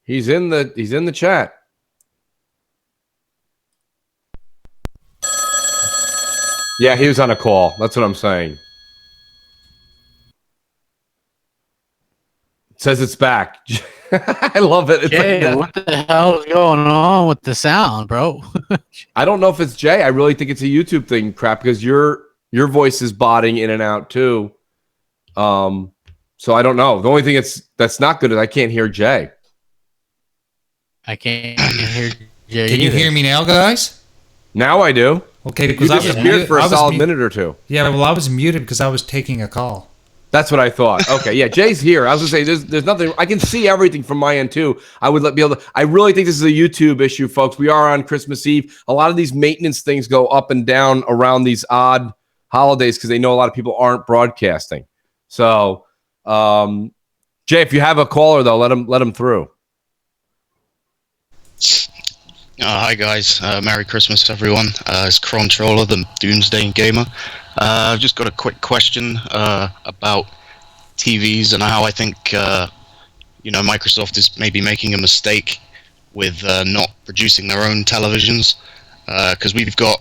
He's in the chat. Yeah, he was on a call. That's what I'm saying. It says it's back. I love it. Jay, what the hell is going on with the sound, bro? I don't know if it's Jay. I really think it's a YouTube thing, crap, because your voice is botting in and out too. So I don't know. The only thing that's not good is I can't hear Jay. I can't hear Jay. Can you hear me now, guys? Now I do. Okay, because you disappeared for a solid minute or two. Yeah, well, I was muted because I was taking a call. That's what I thought. Okay, yeah, Jay's here. I was gonna say there's nothing. I can see everything from my end too. I would be able to. I really think this is a YouTube issue, folks. We are on Christmas Eve. A lot of these maintenance things go up and down around these odd holidays because they know a lot of people aren't broadcasting. So, Jay, if you have a caller though, let him through. Hi guys, Merry Christmas everyone. It's Controller, the Doomsday Gamer. I've just got a quick question about TVs and how I think Microsoft is maybe making a mistake with not producing their own televisions, because we've got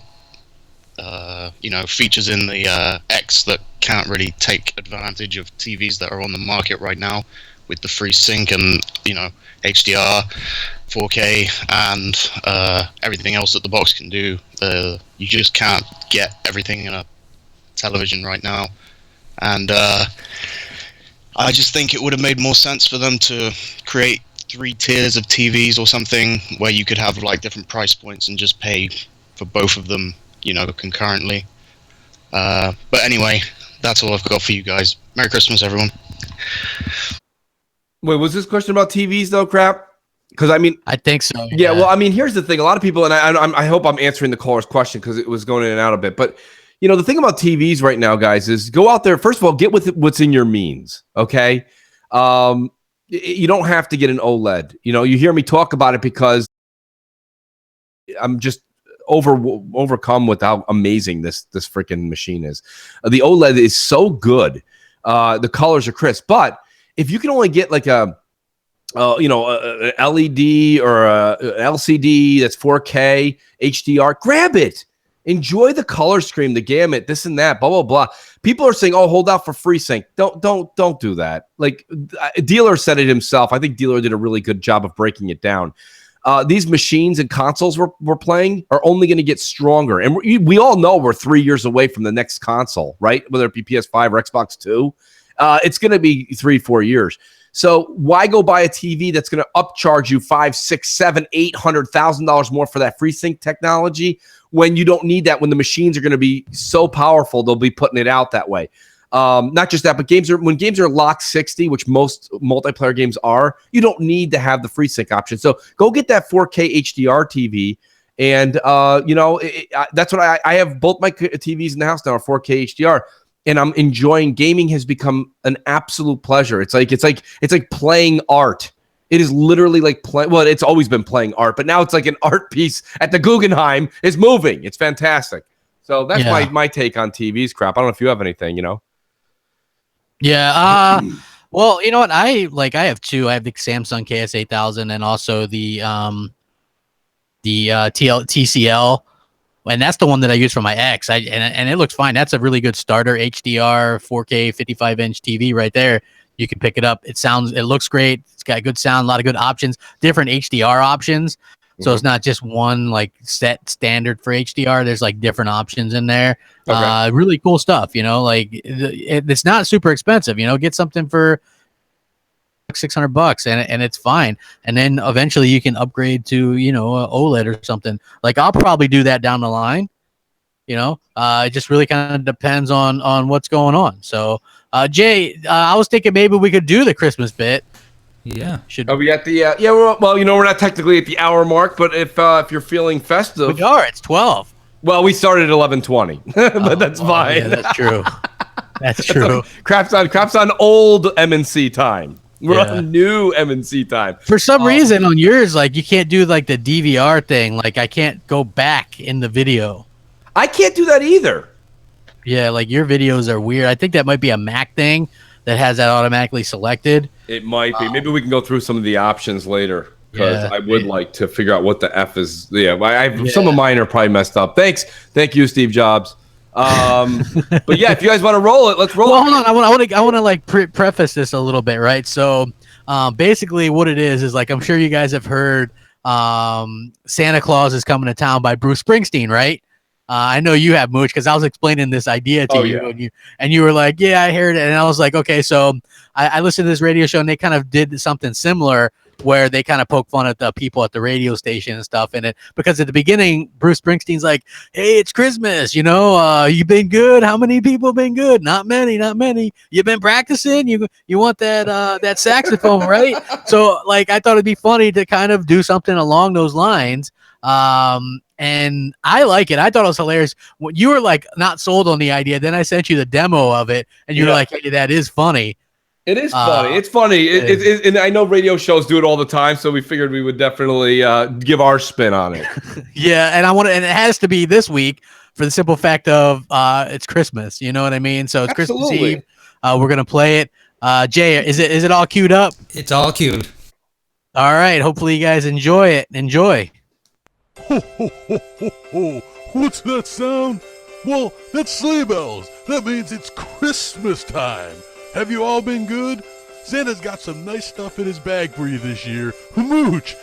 features in the X that can't really take advantage of TVs that are on the market right now with the FreeSync and HDR, 4K, and everything else that the box can do. You just can't get everything in a television right now, and I just think it would have made more sense for them to create 3 tiers of TVs or something where you could have like different price points and just pay for both of them, concurrently. But anyway, that's all I've got for you guys. Merry Christmas, everyone. Wait, was this question about TVs though, Crap? Because I think so. Yeah. Well, here's the thing. A lot of people, and I hope I'm answering the caller's question because it was going in and out a bit. But the thing about TVs right now, guys, is go out there. First of all, get with what's in your means. Okay. You don't have to get an OLED. You hear me talk about it because I'm just overcome with how amazing this freaking machine is. The OLED is so good. The colors are crisp, but if you can only get like a LED or a LCD that's 4K HDR, grab it. Enjoy the color scheme, the gamut, this and that, blah blah blah. People are saying, "Oh, hold out for FreeSync." Don't do that. Like Dealer said it himself. I think Dealer did a really good job of breaking it down. These machines and consoles we're playing are only going to get stronger, and we all know we're 3 years away from the next console, right? Whether it be PS5 or Xbox 2, it's going to be 3-4 years. So why go buy a TV that's going to upcharge you $500,000, $600,000, $700,000, $800,000 more for that FreeSync technology when you don't need that? When the machines are going to be so powerful, they'll be putting it out that way. Not just that, but when games are locked 60, which most multiplayer games are, you don't need to have the FreeSync option. So go get that 4K HDR TV. And that's what I have. Both my TVs in the house now are 4K HDR. And I'm enjoying. Gaming has become an absolute pleasure. It's like playing art. It is literally like playing. Well, it's always been playing art, but now it's like an art piece at the Guggenheim is moving. It's fantastic. So that's my take on TVs. Crap. I don't know if you have anything. Yeah. Well, you know what? I have 2. I have the Samsung KS8000 and also the TCL. And that's the one that I use for my X. And it looks fine. That's a really good starter HDR 4K 55-inch TV right there. You can pick it up. It looks great. It's got good sound, a lot of good options, different HDR options. So it's not just one like set standard for HDR. There's like different options in there. Okay. Really cool stuff. It's not super expensive. Get something for $600 and it's fine. And then eventually you can upgrade to OLED or something. Like I'll probably do that down the line. It just really kind of depends on what's going on. So Jay, I was thinking maybe we could do the Christmas bit. Yeah. Are we at the well, we're not technically at the hour mark, but if you're feeling festive, we are. It's 12. Well, we started at 11:20, but that's fine. Yeah, that's true. That's true. Crap's on old MNC time. We're on new MNC time. For some reason on yours, like you can't do like the DVR thing. Like I can't go back in the video. I can't do that either. Yeah, like your videos are weird. I think that might be a Mac thing that has that automatically selected. It might be. Maybe we can go through some of the options later because I would like to figure out what the F is. Yeah, some of mine are probably messed up. Thank you, Steve Jobs. But yeah, if you guys want to roll it, let's roll. Well, hold on. I want to like preface this a little bit, right? So, basically, what it is like I'm sure you guys have heard, "Santa Claus is Coming to Town" by Bruce Springsteen, right? I know you have, Mooch, because I was explaining this idea to you, and you were like, "Yeah, I heard it," and I was like, "Okay." So I listened to this radio show, and they kind of did something similar where they kind of poke fun at the people at the radio station and stuff in it, because at the beginning Bruce Springsteen's like, hey, it's Christmas, you been good? How many people been good? Not many. You've been practicing? You want that saxophone, right? So like I thought it'd be funny to kind of do something along those lines. And I like it. I thought it was hilarious when you were like not sold on the idea. Then I sent you the demo of it, and you were like, "Hey, that is funny." It is funny. It's funny. And I know radio shows do it all the time, so we figured we would definitely give our spin on it. Yeah, and and it has to be this week for the simple fact of it's Christmas. You know what I mean? So it's Christmas Eve. We're gonna play it. Jay, is it all queued up? It's all queued. All right. Hopefully you guys enjoy it. Enjoy. Ho, ho, ho, ho, ho. What's that sound? Well, that's sleigh bells. That means it's Christmas time. Have you all been good? Santa's got some nice stuff in his bag for you this year. Mooch,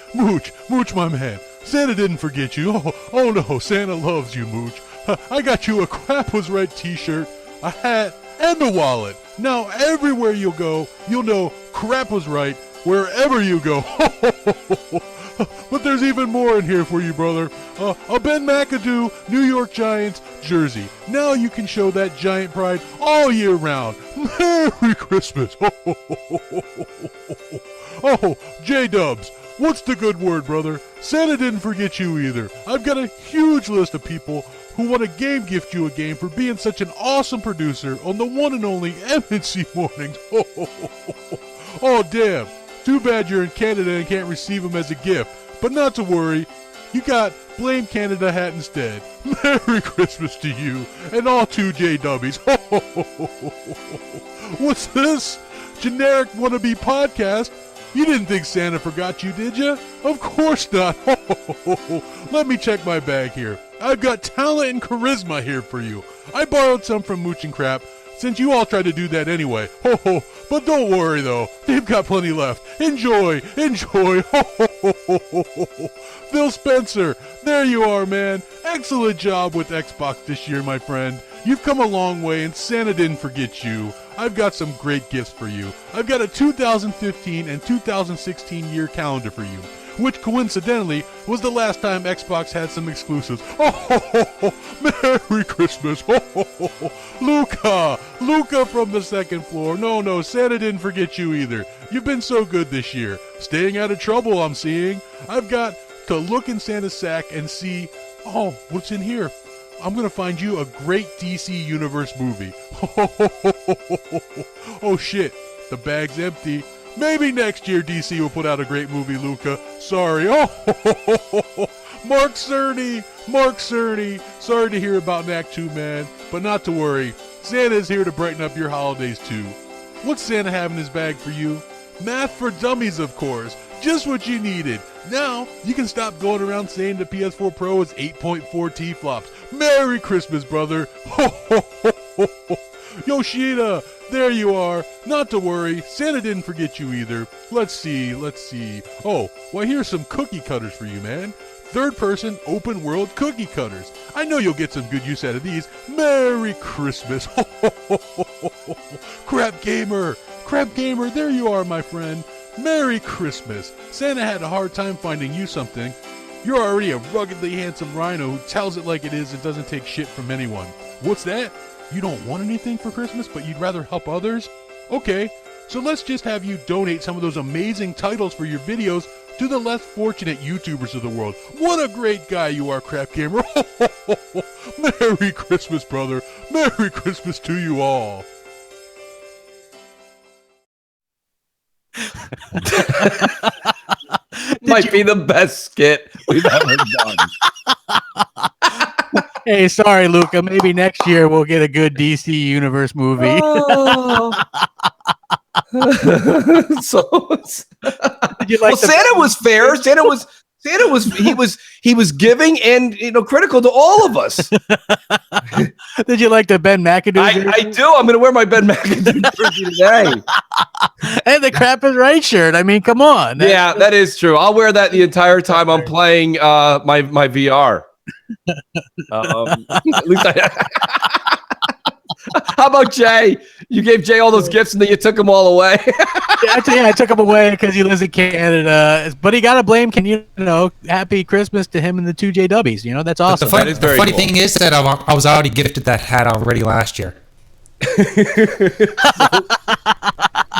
my man. Santa didn't forget you. Oh no, Santa loves you, Mooch. I got you a Crap Was Right t-shirt, a hat, and a wallet. Now, everywhere you go, you'll know Crap Was Right wherever you go. But there's even more in here for you, brother. A Ben McAdoo New York Giants jersey. Now you can show that giant pride all year round. Merry Christmas. Oh, J-Dubs, what's the good word, brother? Santa didn't forget you either. I've got a huge list of people who want to gift you a game for being such an awesome producer on the one and only MNC Mornings. Oh, damn. Too bad you're in Canada and can't receive them as a gift. But not to worry. You got Blame Canada hat instead. Merry Christmas to you and all 2 JWs. What's this? Generic wannabe podcast? You didn't think Santa forgot you, did you? Of course not. Let me check my bag here. I've got talent and charisma here for you. I borrowed some from Mooch and Crap, since you all tried to do that anyway. But don't worry though, they've got plenty left. Enjoy. Phil Spencer, there you are, man. Excellent job with Xbox this year, my friend. You've come a long way and Santa didn't forget you. I've got some great gifts for you. I've got a 2015 and 2016 year calendar for you, which coincidentally was the last time Xbox had some exclusives. Merry Christmas. Luca from the second floor. No, Santa didn't forget you either. You've been so good this year. Staying out of trouble, I'm seeing. I've got to look in Santa's sack and see, what's in here? I'm going to find you a great DC Universe movie. Oh shit, the bag's empty. Maybe next year DC will put out a great movie, Luca. Sorry. Mark Cerny. Sorry to hear about Knack 2, man. But not to worry. Santa's here to brighten up your holidays, too. What's Santa have in his bag for you? Math for dummies, of course. Just what you needed. Now, you can stop going around saying the PS4 Pro is 8.4 T-flops. Merry Christmas, brother. Yoshida, there you are. Not to worry, Santa didn't forget you either. Let's see. Oh, well, here's some cookie cutters for you, man. Third-person, open-world cookie cutters. I know you'll get some good use out of these. Merry Christmas. Crap Gamer, there you are, my friend. Merry Christmas. Santa had a hard time finding you something. You're already a ruggedly handsome rhino who tells it like it is and doesn't take shit from anyone. What's that? You don't want anything for Christmas, but you'd rather help others? Okay, so let's just have you donate some of those amazing titles for your videos to the less fortunate YouTubers of the world. What a great guy you are, Crap Gamer. Merry Christmas, brother. Merry Christmas to you all. Might be the best skit we've ever done. Hey, sorry, Luca. Maybe next year we'll get a good DC Universe movie. Santa was fair. Santa was giving and critical to all of us. Did you like the Ben McAdoo? I do. I'm going to wear my Ben McAdoo jersey today. And the Crap Is Right shirt. I mean, come on. Yeah, that is true. I'll wear that the entire time I'm playing my VR. At least How about Jay? You gave Jay all those gifts and then you took them all away. I took him away because he lives in Canada. But he got to blame, happy Christmas to him and the two JWs. That's awesome. The funny thing is that I was already gifted that hat already last year.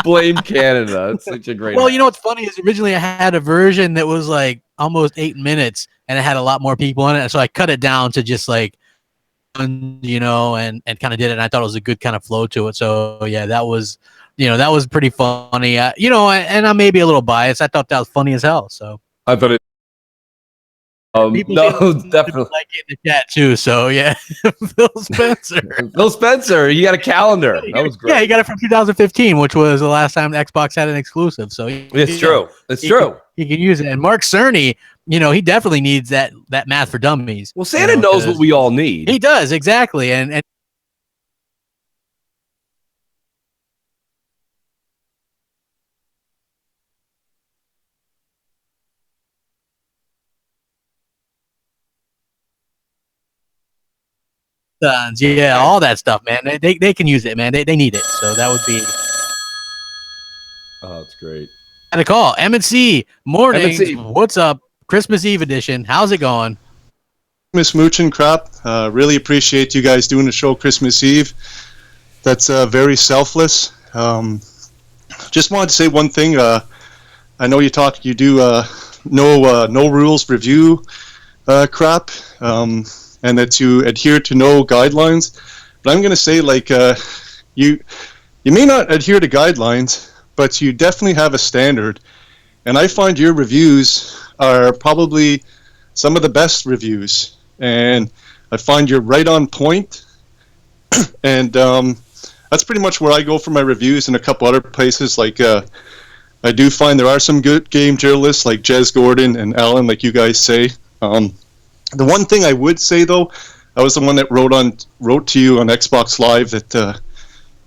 Blame Canada. It's such a great. Well, what's funny is originally I had a version that was like almost 8 minutes and it had a lot more people in it. So I cut it down to just like, and kind of did it. And I thought it was a good kind of flow to it. So yeah, that was pretty funny. And I may be a little biased. I thought that was funny as hell. So I thought it. No, definitely like it in the chat too. So yeah, Phil Spencer. Phil Spencer, you got a calendar. That was great. Yeah, he got it from 2015, which was the last time Xbox had an exclusive. So it's true. It's true. He can use it. And Mark Cerny, he definitely needs that math for dummies. Well, Santa knows what we all need. He does exactly, and yeah, all that stuff, man. They can use it, man. They need it. So that would be. Oh, it's great. Had a call. M&C morning. What's up? Christmas Eve edition. How's it going? Miss Mooch and Crap. Really appreciate you guys doing the show Christmas Eve. That's very selfless. Just wanted to say one thing. I know you do no rules review crap, and that you adhere to no guidelines. But I'm going to say, you may not adhere to guidelines, but you definitely have a standard. And I find your reviews are probably some of the best reviews. And I find you're right on point. And that's pretty much where I go for my reviews, and a couple other places. I do find there are some good game journalists like Jez Gordon and Alan, like you guys say. The one thing I would say, though, I was the one that wrote to you on Xbox Live that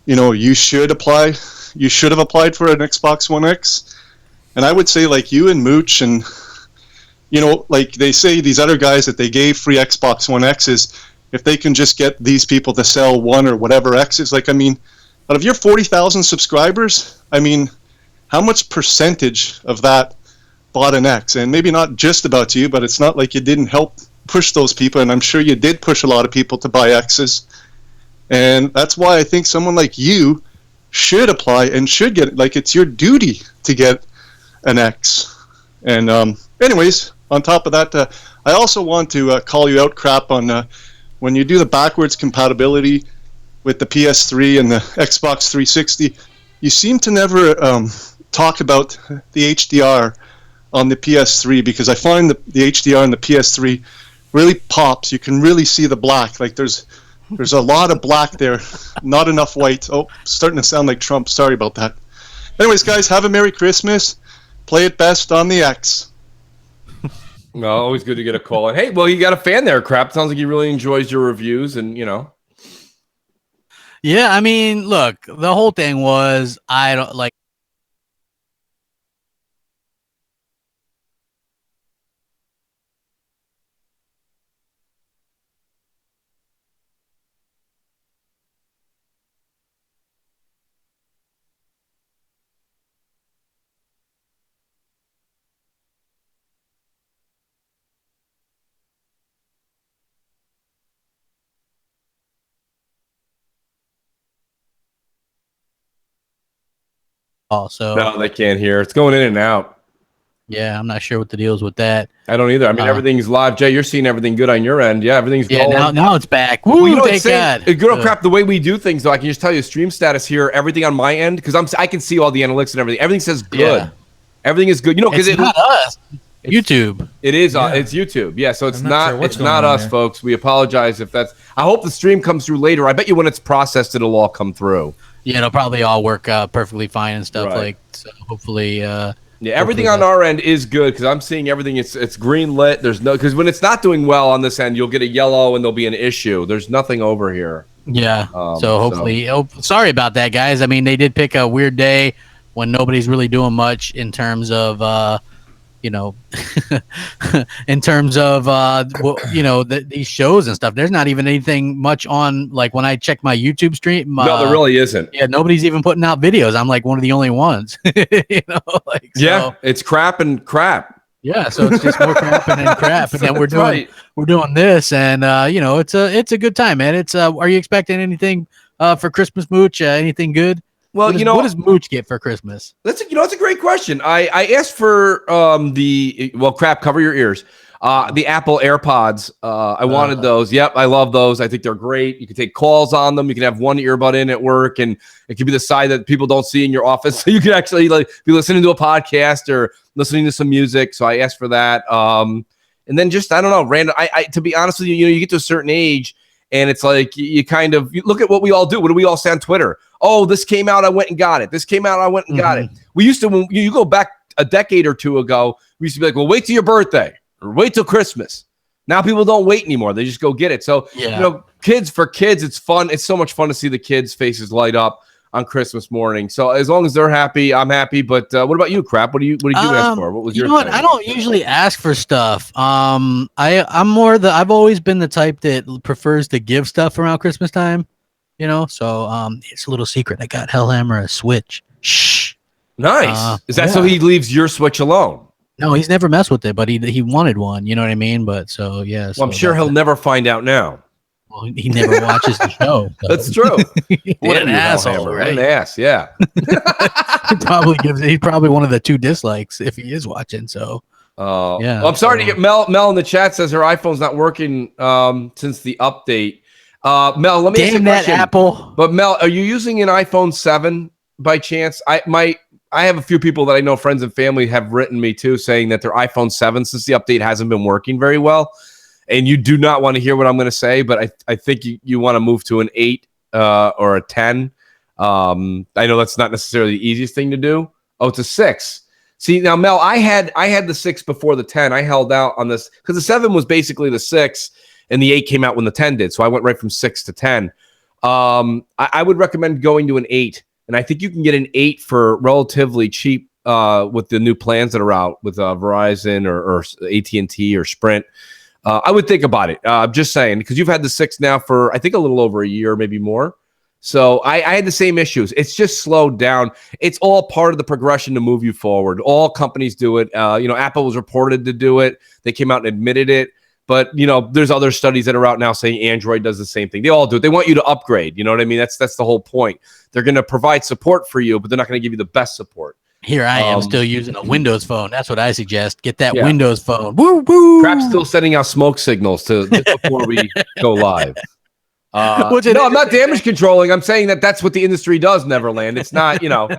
you should apply. You should have applied for an Xbox One X. And I would say, like you and Mooch, and like they say, these other guys that they gave free Xbox One X's, if they can just get these people to sell one or whatever X's, out of your 40,000 subscribers, how much percentage of that bought an X? And maybe not just about you, but it's not like you didn't help push those people, and I'm sure you did push a lot of people to buy X's. And that's why I think someone like you should apply and should get it. It's your duty to get an X. And anyways, on top of that, I also want to call you out, Crap, on when you do the backwards compatibility with the PS3 and the Xbox 360, you seem to never talk about the HDR on the PS3, because I find the HDR on the PS3 really pops. You can really see the black. There's a lot of black there, not enough white. Oh, starting to sound like Trump. Sorry about that. Anyways, guys, have a Merry Christmas. Play it best on the X. No, always good to get a call. And hey, well, you got a fan there, Crap. Sounds like he really enjoys your reviews, and Yeah, look, the whole thing was I don't like. Also, no, they can't hear. It's going in and out. Yeah, I'm not sure what the deal is with that. I don't either. Everything's live. Jay, you're seeing everything good on your end. Yeah, everything's going. Now it's back. Woo, thank God. Good old Crap, the way we do things, though, I can just tell you stream status here, everything on my end, because I can see all the analytics and everything. Everything says good. Yeah. Everything is good. Because it's not us. YouTube. It is. It's YouTube. Yeah, so it's not us, there. folks. We apologize if that's. I hope the stream comes through later. I bet you when it's processed, it'll all come through. Yeah, it'll probably all work perfectly fine and stuff. Right. So hopefully. Yeah, everything on our end is good because I'm seeing everything. It's green lit. There's no, because when it's not doing well on this end, you'll get a yellow and there'll be an issue. There's nothing over here. Yeah. So hopefully, sorry about that, guys. They did pick a weird day when nobody's really doing much in terms of you know, in terms of these shows and stuff. There's not even anything much on, like, when I check my YouTube stream. No, there really isn't. Yeah, nobody's even putting out videos. I'm like one of the only ones. Yeah, it's crap and crap. Yeah, so it's just more crap and crap, and then we're doing this, and it's a good time, man. It's are you expecting anything for Christmas, Mooch? Anything good? Well, what does Mooch get for Christmas? That's a great question. I asked for crap. Cover your ears. The Apple AirPods. I wanted those. Yep, I love those. I think they're great. You can take calls on them. You can have one earbud in at work, and it can be the side that people don't see in your office. So you can actually be listening to a podcast or listening to some music. So I asked for that. And then just, I don't know, random. I to be honest with you, you get to a certain age, and it's like you look at what we all do. What do we all say on Twitter? Oh, this came out, I went and got it. This came out, I went and got it. We used to, when you go back a decade or two ago, we used to be like, well, wait till your birthday. Or wait till Christmas. Now people don't wait anymore. They just go get it. So, kids, it's fun. It's so much fun to see the kids' faces light up on Christmas morning. So as long as they're happy, I'm happy. But what about you, Crap? What did you ask for? What was your thing? I don't usually ask for stuff. I'm I've always been the type that prefers to give stuff around Christmas time. So it's a little secret. I got Hellhammer a Switch. Shh. Nice. Is that so he leaves your Switch alone? No, he's never messed with it, but he wanted one. You know what I mean? But so yeah. Well, I'm sure he'll never find out now. Well, he never watches the show. So. That's true. What an asshole, right? What an ass, yeah. He's probably one of the 2 dislikes if he is watching. So. Yeah. Well, I'm sorry to get Mel in the chat says her iPhone's not working since the update. Mel, let me ask you a question. Apple. But Mel, are you using an iPhone 7 by chance? I have a few people that I know, friends and family, have written me too, saying that their iPhone 7, since the update, hasn't been working very well. And you do not want to hear what I'm going to say, but I think you want to move to an 8 or a 10. I know that's not necessarily the easiest thing to do. Oh, it's a 6. See, now, Mel, I had the 6 before the 10. I held out on this because the 7 was basically the 6, and the 8 came out when the 10 did. So I went right from 6 to 10. I would recommend going to an 8. And I think you can get an 8 for relatively cheap with the new plans that are out with Verizon or AT&T or Sprint. I would think about it. I'm just saying, because you've had the 6 now for, I think, a little over a year, maybe more. So I had the same issues. It's just slowed down. It's all part of the progression to move you forward. All companies do it. Apple was reported to do it. They came out and admitted it. But, there's other studies that are out now saying Android does the same thing. They all do it. They want you to upgrade. You know what I mean? That's the whole point. They're going to provide support for you, but they're not going to give you the best support. Here I am still using a Windows phone. That's what I suggest. Get that Windows phone. Woo, woo. Crap's still sending out smoke signals before we go live. No, I'm not damage controlling. I'm saying that's what the industry does, Neverland. It's not, Am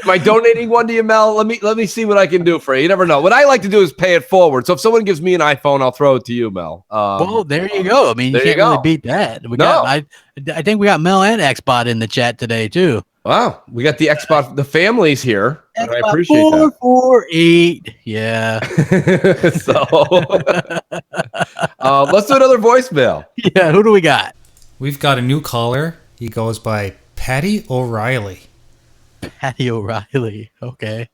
I donating one to you, Mel? Let me see what I can do for you. You never know. What I like to do is pay it forward. So if someone gives me an iPhone, I'll throw it to you, Mel. Well, there you go. I mean, you can't really beat that. I think we got Mel and Xbot in the chat today too. Wow, we got the Xbot, the families here. I appreciate 448. Yeah. So let's do another voicemail. Yeah, who do we got? We've got a new caller. He goes by Patty O'Reilly. Patty O'Reilly. Okay.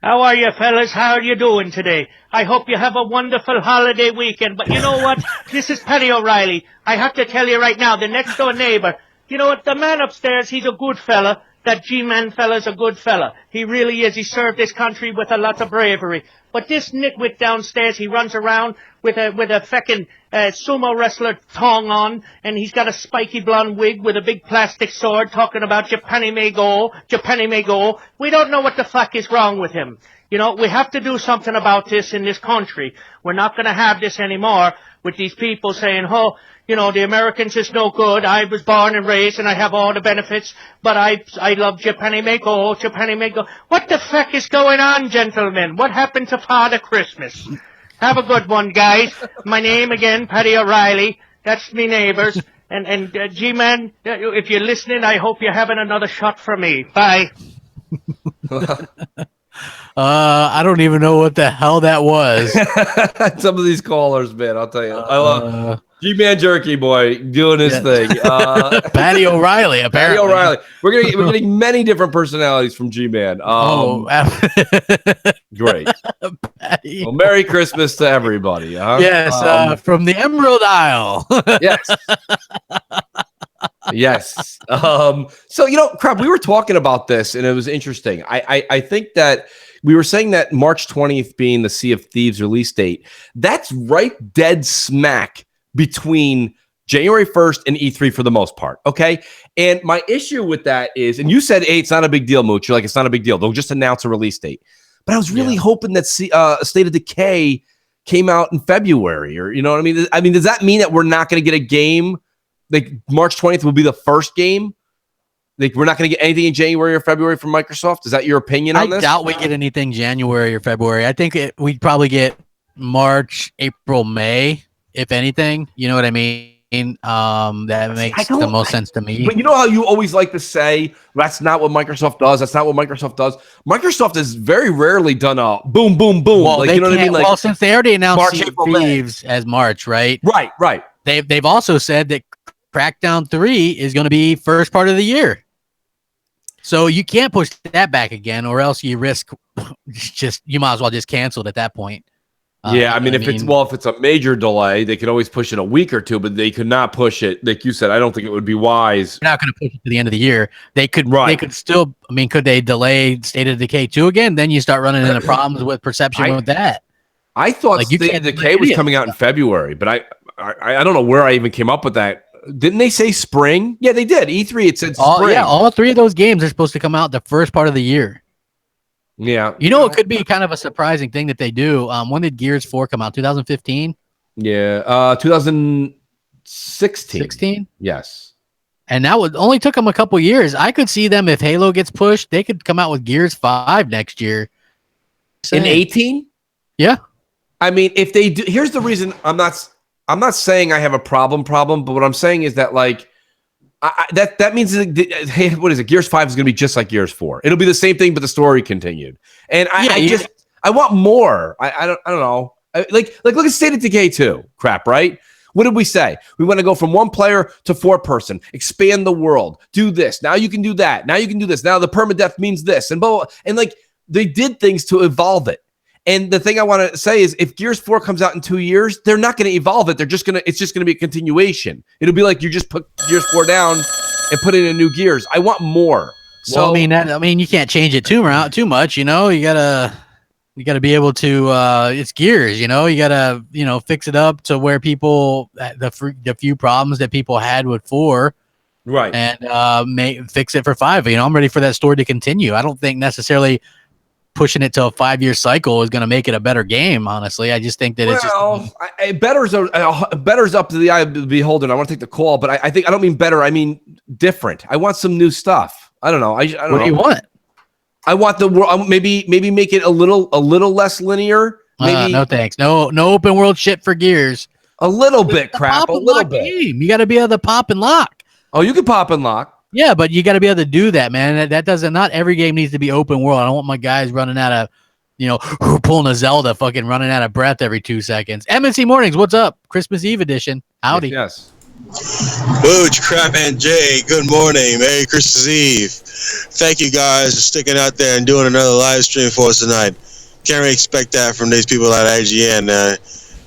How are you, fellas? How are you doing today? I hope you have a wonderful holiday weekend. But you know what? This is Patty O'Reilly. I have to tell you right now, the next door neighbor, you know what? The man upstairs, he's a good fella. That G-Man fella's a good fella. He really is. He served this country with a lot of bravery. But this nitwit downstairs, he runs around with a feckin' sumo wrestler thong on, and he's got a spiky blonde wig with a big plastic sword talking about Japan may go, Japan may go. We don't know what the fuck is wrong with him. We have to do something about this in this country. We're not going to have this anymore with these people saying, the Americans is no good. I was born and raised and I have all the benefits, but I love Japan may go, Japan may go. What the fuck is going on, gentlemen? What happened to Father Christmas? Have a good one, guys. My name again, Patty O'Reilly. That's me neighbors. And G-Man, if you're listening, I hope you're having another shot for me. Bye. I don't even know what the hell that was. Some of these callers, man, I'll tell you. G-Man Jerky Boy doing his thing. Patty O'Reilly, apparently. Patty O'Reilly. We're getting many different personalities from G-Man. Great. Well, Merry Christmas to everybody. Huh? Yes, from the Emerald Isle. Yes. Yes. So crap, we were talking about this and it was interesting. I think that we were saying that March 20th being the Sea of Thieves release date, that's right dead smack between January 1st and E3 for the most part. Okay. And my issue with that is, and you said, hey, it's not a big deal, Mooch. You're like, it's not a big deal. They'll just announce a release date. But I was really hoping that State of Decay came out in February, or you know what I mean? I mean, does that mean that we're not going to get a game? Like March 20th will be the first game? Like we're not going to get anything in January or February from Microsoft? Is that your opinion on this? I doubt we get anything January or February. I think we'd probably get March, April, May, if anything. You know what I mean? That makes the most sense to me. But you know how you always like to say, that's not what Microsoft does. That's not what Microsoft does. Microsoft has very rarely done a boom, boom, boom. Well, like, you know what I mean? Like, well, since they already announced March, Sea of April, May. Thieves as March, right? Right. They've also said that Crackdown 3 is going to be first part of the year. So you can't push that back again, or else you risk you might as well just cancel it at that point. Yeah, I mean, if it's a major delay, they could always push it a week or two, but they could not push it. Like you said, I don't think it would be wise. They're not going to push it to the end of the year. They could still. I mean, could they delay State of Decay 2 again? Then you start running into problems with perception with that. I thought State of Decay was coming out in February, but I don't know where I even came up with that. Didn't they say spring? Yeah, they did. E3, it said spring. Yeah, all three of those games are supposed to come out the first part of the year. Yeah. You know, it could be kind of a surprising thing that they do. When did Gears 4 come out? 2015? Yeah, 2016. 16? Yes. And that only took them a couple years. I could see them, if Halo gets pushed, they could come out with Gears 5 next year. In 18? Yeah. I mean, if they do, here's the reason I'm not saying I have a problem, but what I'm saying is that like that means that, hey, what is it? Gears 5 is going to be just like Gears 4. It'll be the same thing, but the story continued. And I want more. I don't know. Like look at State of Decay 2. Crap, right? What did we say? We want to go from 1 player to 4 person, expand the world, do this. Now you can do that. Now you can do this. Now the permadeath means this, and blah, blah. And like they did things to evolve it. And the thing I want to say is, if Gears 4 comes out in 2 years, they're not going to evolve it. It's just going to be a continuation. It'll be like you just put Gears 4 down and put in a new Gears. I want more. So well, I mean, you can't change it too much. You know, you gotta be able to. It's Gears. You know, you gotta fix it up to where people the few problems that people had with 4. Right. And fix it for 5. You know, I'm ready for that story to continue. I don't think necessarily pushing it to a 5-year cycle is going to make it a better game. Honestly, I just think that it's just better's up to the eye of the beholder. I want to take the call, but I think I don't mean better. I mean different. I want some new stuff. I don't know. I don't know. What do you want? I want the world. Maybe make it a little less linear. Maybe no thanks. No open world shit for Gears. A little bit crap. A little bit. Game. You got to be able to pop and lock. Oh, you can pop and lock. Yeah, but you got to be able to do that, man. That doesn't. Not every game needs to be open world. I don't want my guys running out of, pulling a Zelda, fucking running out of breath every 2 seconds. MNC Mornings, what's up? Christmas Eve edition. Howdy. Yes. Mooch, Crap, and Jay, good morning. Merry Christmas Eve. Thank you guys for sticking out there and doing another live stream for us tonight. Can't really expect that from these people at IGN, the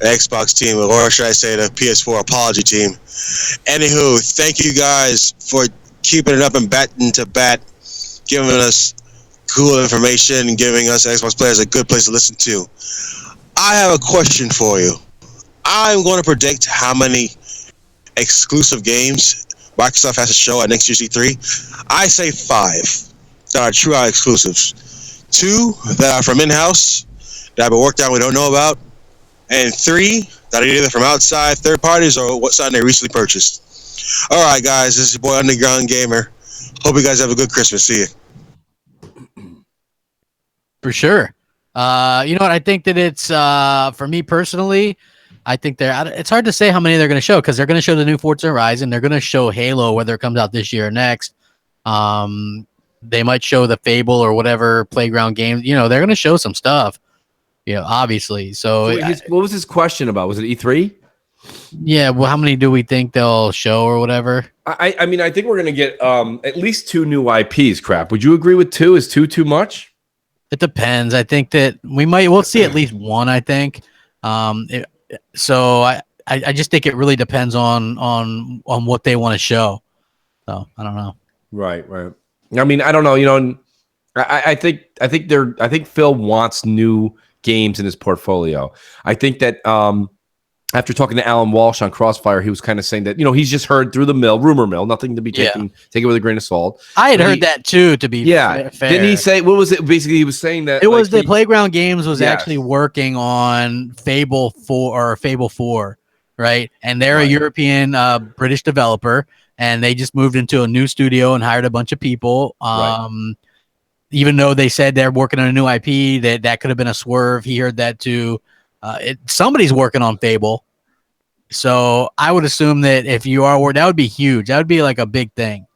Xbox team, or should I say the PS4 apology team. Anywho, thank you guys for keeping it up and batting to bat, giving us cool information and giving us Xbox players a good place to listen to. I have a question for you. I'm going to predict how many exclusive games Microsoft has to show at next year's E3. I say 5 that are true exclusives. 2 that are from in-house, that have been worked out we don't know about. And 3 that are either from outside third parties or what something they recently purchased. All right, guys, this is your boy Underground Gamer. Hope you guys have a good Christmas. See you. For sure. You know what? I think that it's for me personally. I think it's hard to say how many they're going to show, because they're going to show the new Forza Horizon. They're going to show Halo, whether it comes out this year or next. They might show the Fable or whatever Playground games. You know, they're going to show some stuff. You know, obviously. So what was his question about? Was it E3? Yeah, well, how many do we think they'll show or whatever? I mean, I think we're gonna get at least 2 new IPs. Crap, would you agree with 2? Is 2 too much? It depends. I think that we'll see at least one. I think. So I just think it really depends on what they want to show. So I don't know. Right. I mean, I don't know. I think Phil wants new games in his portfolio. I think that after talking to Alan Walsh on Crossfire, he was kind of saying that he's just heard through the rumor mill, nothing to be taken with a grain of salt. I had heard that too. To be fair. Didn't he say what was it? Basically, he was saying that it was the Playground Games was Yes. actually working on Fable 4, right? And they're a European British developer, and they just moved into a new studio and hired a bunch of people. Even though they said they're working on a new IP, that could have been a swerve. He heard that too. Somebody's working on Fable, so I would assume that if you are, that would be huge. That would be like a big thing.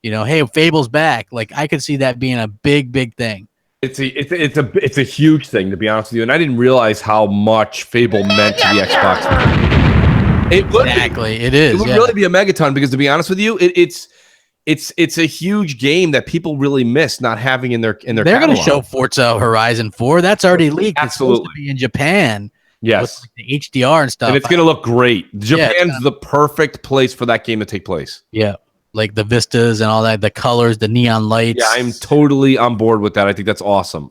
Hey, Fable's back. Like I could see that being a big thing. It's a huge thing, to be honest with you. And I didn't realize how much Fable meant to the Xbox. It would It is. It would really be a megaton because, to be honest with you, it's a huge game that people really miss not having in their. They're going to show Forza Horizon 4. That's already leaked. Absolutely. It's supposed to be in Japan. Yes, with the HDR and stuff, and it's going to look great. Japan's the perfect place for that game to take place. Yeah, like the vistas and all that, the colors, the neon lights. Yeah, I'm totally on board with that. I think that's awesome.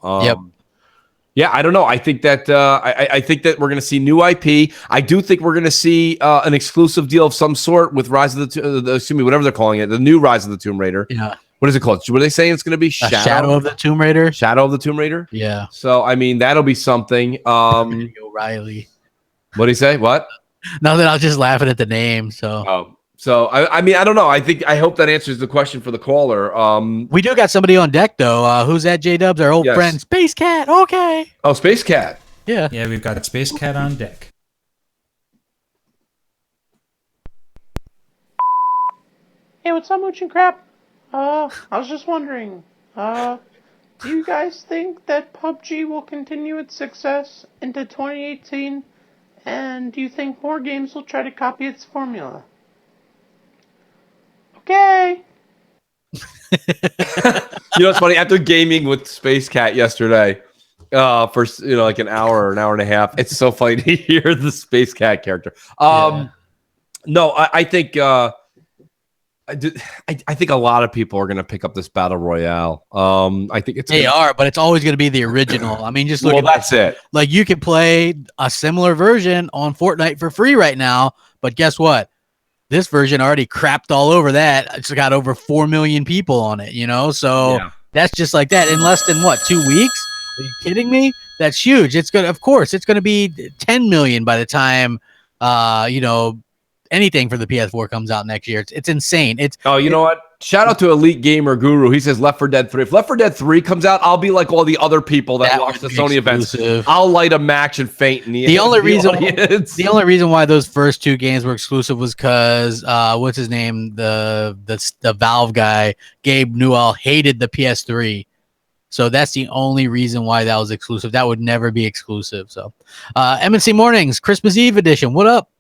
Yeah, I don't know. I think that I think that we're going to see new IP. I do think we're going to see an exclusive deal of some sort with Rise of whatever they're calling it, the new Rise of the Tomb Raider. Yeah. What is it called? What are they saying it's going to be? Shadow of the Tomb Raider. Shadow of the Tomb Raider. Yeah. So I mean, that'll be something. O'Reilly. What did he say? What? Nothing. I was just laughing at the name. So. So I mean, I don't know. I hope that answers the question for the caller. We do got somebody on deck though. Who's that? J-Dubs, our old friend, Space Cat. Okay. Oh, Space Cat. Yeah. Yeah, we've got Space Cat on deck. Hey, what's up, Mooch and Crap? I was just wondering, do you guys think that PUBG will continue its success into 2018? And do you think more games will try to copy its formula? Okay. It's funny. After gaming with Space Cat yesterday, for like an hour and a half, it's so funny to hear the Space Cat character. No, I think I think a lot of people are going to pick up this battle royale. I think they are, but it's always going to be the original. I mean, just look. Well, that's it. Like you can play a similar version on Fortnite for free right now, but guess what? This version already crapped all over that. It's got over 4 million people on it. So that's just like that in less than 2 weeks. Are you kidding me? That's huge. It's gonna, of course, it's gonna be 10 million by the time anything for the PS4 comes out next year. It's insane. You know what? Shout out to Elite Gamer Guru. He says Left 4 Dead 3. If Left 4 Dead 3 comes out, I'll be like all the other people that watch the Sony events. I'll light a match and faint in the only reason why those first 2 games were exclusive was because what's his name, the Valve guy, Gabe Newell, hated the PS3. So that's the only reason why that was exclusive. That would never be exclusive. So MNC Mornings, Christmas Eve edition. What up?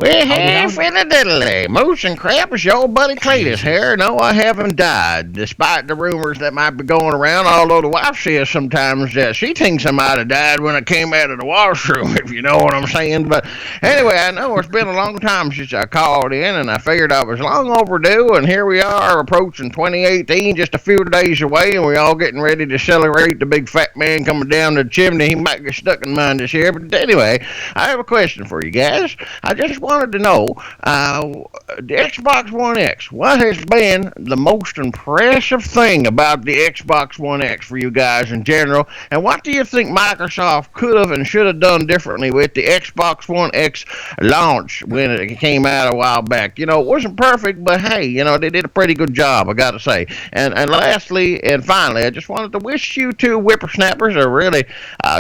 Well, hey, fiddle-diddly. Mooch and Crap, it's your old buddy Cletus here. No, I haven't died, despite the rumors that might be going around, although the wife says sometimes that she thinks I might have died when I came out of the washroom, if you know what I'm saying. But anyway, I know it's been a long time since I called in, and I figured I was long overdue, and here we are approaching 2018, just a few days away, and we're all getting ready to celebrate the big fat man coming down the chimney. He might get stuck in mine this year, but anyway, I have a question for you guys. I just wanted to know, the Xbox One X, what has been the most impressive thing about the Xbox One X for you guys in general, and what do you think Microsoft could have and should have done differently with the Xbox One X launch when it came out a while back? It wasn't perfect, but hey, they did a pretty good job, I gotta say. And lastly and finally, I just wanted to wish you two whippersnappers a really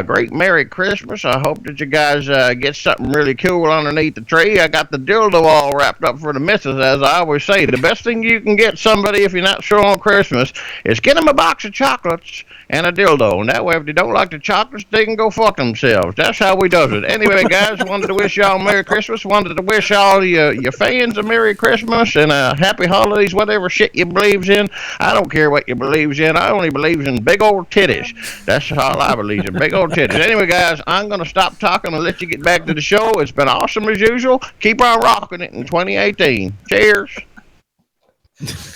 great Merry Christmas. I hope that you guys get something really cool underneath the tree. I got the dildo all wrapped up for the missus, as I always say. The best thing you can get somebody if you're not sure on Christmas is get them a box of chocolates, and a dildo. And that way, if they don't like the chocolates, they can go fuck themselves. That's how we does it. Anyway, guys, wanted to wish y'all Merry Christmas. Wanted to wish all your fans a Merry Christmas and Happy Holidays, whatever shit you believes in. I don't care what you believes in. I only believes in big old titties. That's all I believe in, big old titties. Anyway, guys, I'm going to stop talking and let you get back to the show. It's been awesome as usual. Keep on rocking it in 2018. Cheers.